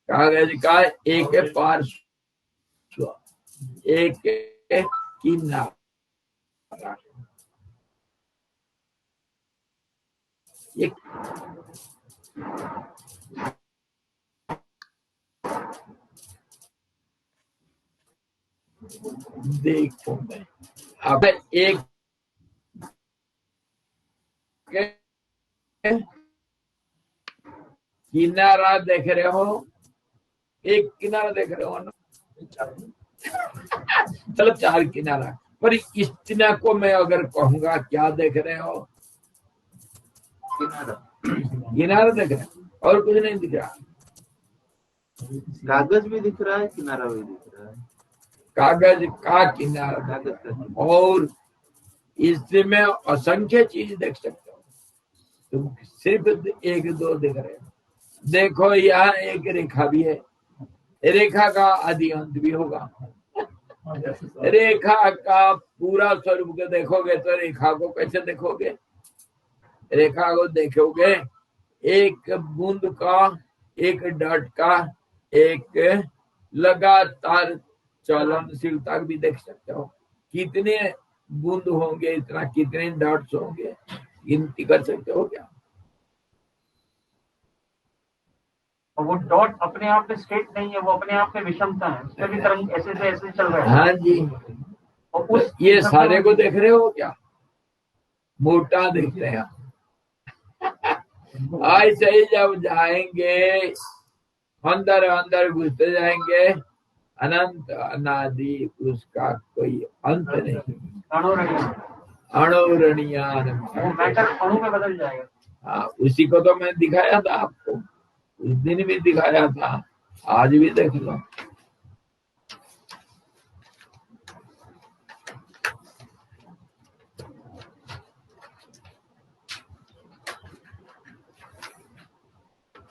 कागज का एक पार्श्व, एक किनारा, एक देखो मैं अब एक किनारा देख रहे हो, एक किनारा देख रहे हो ना, चलो 4 किनारा, पर इस किनारा को मैं अगर कहूंगा क्या देख रहे हो? किनारा देख रहे हो और कुछ नहीं दिख रहा। कागज भी दिख रहा है, किनारा भी दिख रहा है। कागज का किनारा, कागज का और इसमें असंख्य चीज देख सकते हो। तुम सिर्फ 1-2 दिख रहे हो। देखो यहाँ एक रेखा भी है, रेखा का आदि अंत भी होगा। रेखा का पूरा स्वरूप को देखोगे तो रेखा को कैसे देखोगे? रेखा को देखोगे एक बूंद का, एक डॉट का, एक लगातार चलनशीलता भी देख सकते हो। कितने बूंद होंगे, इतना कितने डॉट्स होंगे, गिनती कर सकते हो क्या? और वो डॉट अपने आप में स्ट्रेट नहीं है, वो अपने आप में विषमता है, उसमें भी तरंग ऐसे से ऐसे चल रहा है। हाँ जी। और उस ये सारे को देख रहे हो क्या? मोटा देखते हैं। ऐसे ही जब जाएंगे अंदर अंदर घुसते जाएंगे, अनंत अनादि, उसका कोई अंत नहीं। अणुरणीयान, वो मैटर अणु में बदल जाएगा। हाँ, उसी को तो मैं दिखाया था आपको, उस दिन भी दिखाया था, आज भी देख लो।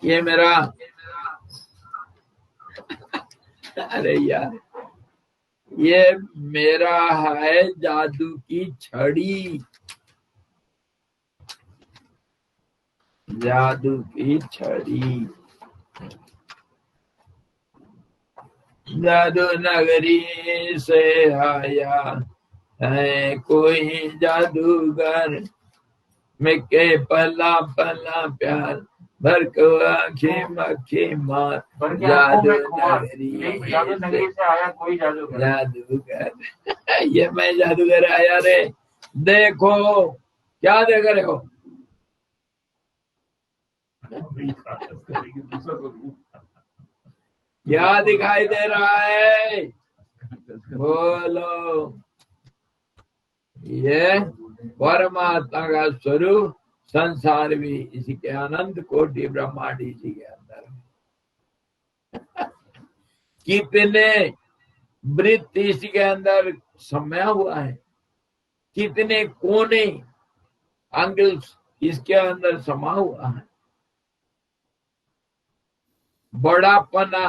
ये मेरा अरे यार, ये मेरा है जादू की छड़ी, जादू की छड़ी। जादू नगरी से आया है कोई जादूगर, मैं के पला पला प्यार भर को आंखें मक्खी मार, जादू नगरी से आया कोई जादूगर। जादूगर ये मैं जादूगर आया रे। देखो क्या देख रहे हो? क्या दिखाई दे रहा है? बोलो। ये परमात्मा का स्वरूप, संसार भी इसी के अनंत कोटि ब्रह्मांड इसी के अंदर है। कितने वृत्त इसी के अंदर समाया हुआ है, कितने कोने एंगल इसके अंदर समा हुआ है। बड़ापना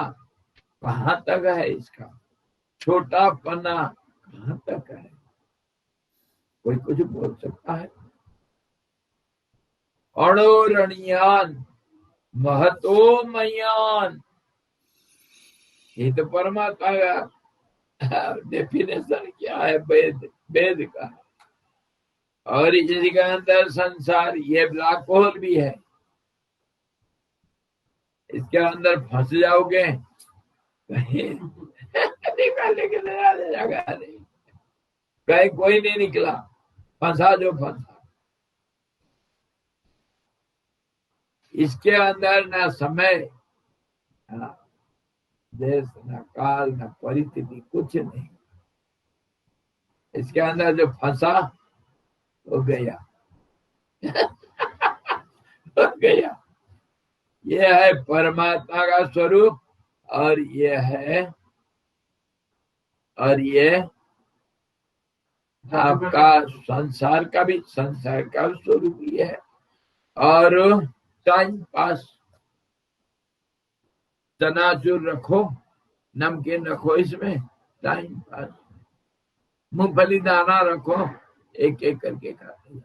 कहाँ तक है इसका, छोटापना कहाँ तक है, कोई कुछ बोल सकता है? अणोरणीयान महतो मयान, ये तो परमात्मा का डेफिनेशन क्या है वेद का। और इसी के अंदर संसार, ये ब्लैक होल भी है, इसके अंदर फंस जाओगे कहीं निकालने के लिए जगह नहीं, कहीं कोई नहीं निकला, फंसा जो फंसा। इसके अंदर न समय, देश, न काल, न परिस्थिति, कुछ नहीं। इसके अंदर जो फंसा हो गया हो गया। ये है परमात्मा का स्वरूप, और ये है, और ये आपका संसार का भी, संसार का स्वरूप ही है। और टाइम पास, चनाचूर रखो, नमकीन रखो, इसमें टाइम पास, मूंगफली दाना रखो, एक एक करके खाते,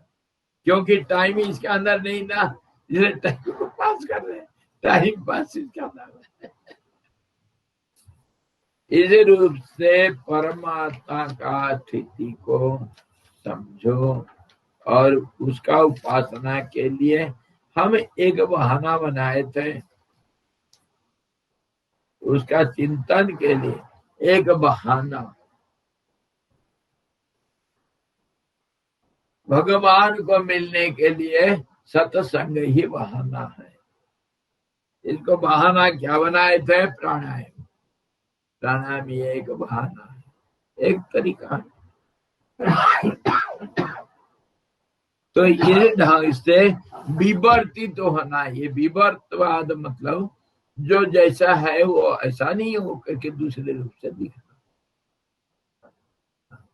क्योंकि टाइम ही इसके अंदर नहीं ना, इसलिए टाइम को पास कर रहे हैं, टाइम पास इसके अंदर है। इस रूप से परमात्मा का स्थिति को समझो, और उसका उपासना के लिए हम एक बहाना बनाए थे, उसका चिंतन के लिए एक बहाना, भगवान को मिलने के लिए सत्संग ही बहाना है। इसको बहाना क्या बनाए थे? प्राणायाम। प्राणायाम ये एक बहाना है, एक तरीका है। तो ये ढंग से विवर्तित तो होना। ये विवर्तवाद मतलब जो जैसा है वो ऐसा नहीं हो करके दूसरे रूप से दिखना।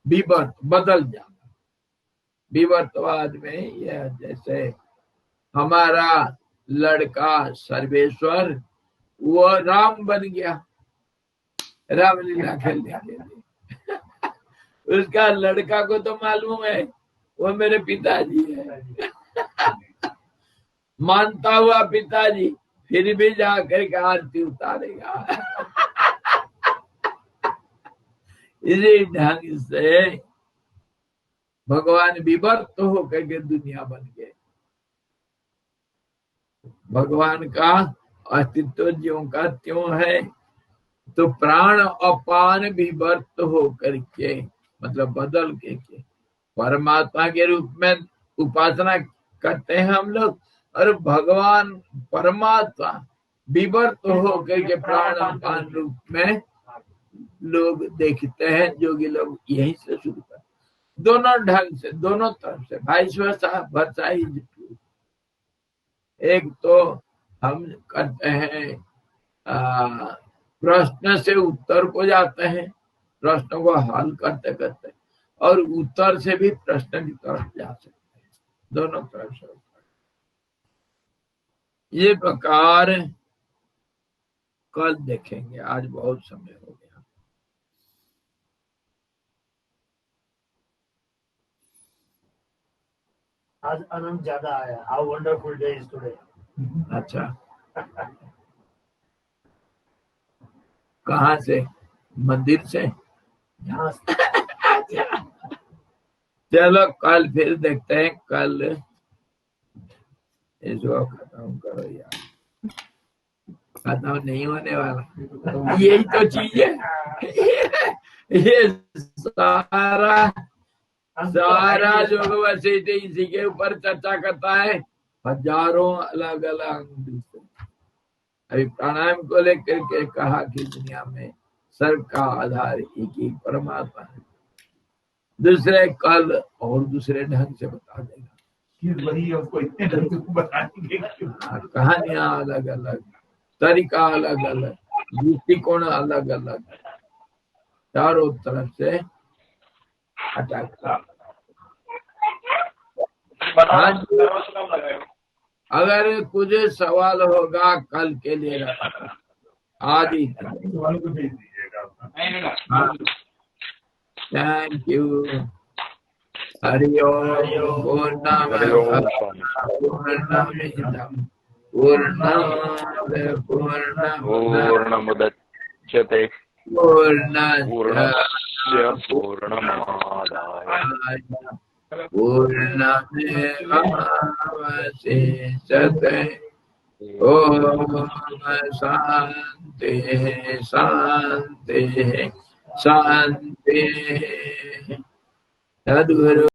विवर्त बदल जाना। विवर्तवाद में यह जैसे हमारा लड़का सर्वेश्वर वो राम बन गया, रामलीला खेलने के लिए। उसका लड़का को तो मालूम है वो मेरे पिताजी है, मानता हुआ पिताजी, फिर भी जाकर के आरती उतारेगा। इसी ढंग से भगवान विवर्त होकर के दुनिया बन गए। भगवान का अस्तित्व ज्यों का त्यों है, तो प्राण अपान विवर्त होकर के मतलब बदल के परमात्मा के रूप में उपासना करते हैं हम लोग, और भगवान परमात्मा विवर्त होकर के प्राण अपान रूप में लोग देखते हैं। जोगी लोग यहीं से शुरू कर, दोनों ढंग से, दोनों तरफ से, भाई वर्षा ही। एक तो हम करते हैं प्रश्न से उत्तर को जाते हैं, प्रश्न को हल करते करते, और उत्तर से भी प्रश्न की तरफ जा सकते हैं, दोनों तरफ से। ये प्रकार कल देखेंगे, आज बहुत समय हो गया। आज आनंद ज्यादा आया। How wonderful day is today. अच्छा, कहाँ से? मंदिर से? यहाँ से। चलो कल फिर देखते हैं। कल इसको खत्म करो यार, खत्म नहीं होने वाला। यही तो चीज है। ये सारा जो वैसे इसी के ऊपर चर्चा करता है, हजारों अलग अलग। अभी प्राणायाम को लेकर के कहा कि दुनिया में सर्व का आधार एक ही परमात्मा है। दूसरे कल और दूसरे ढंग से बता देगा। वही हमको इतने ढंग से बताएंगे। कहानियां अलग अलग, तरीका अलग अलग, दृष्टिकोण अलग अलग, चारों तरफ से अटैक। अगर कुछ सवाल होगा कल के लिए रखा, आज ही। Thank you. हरि ओम। पूर्णमुदच्यते पूर्णस्य पूर्णमादाय पूर्णमेवावशिष्यते। ओम शांति शांति शांति। सद्गुरु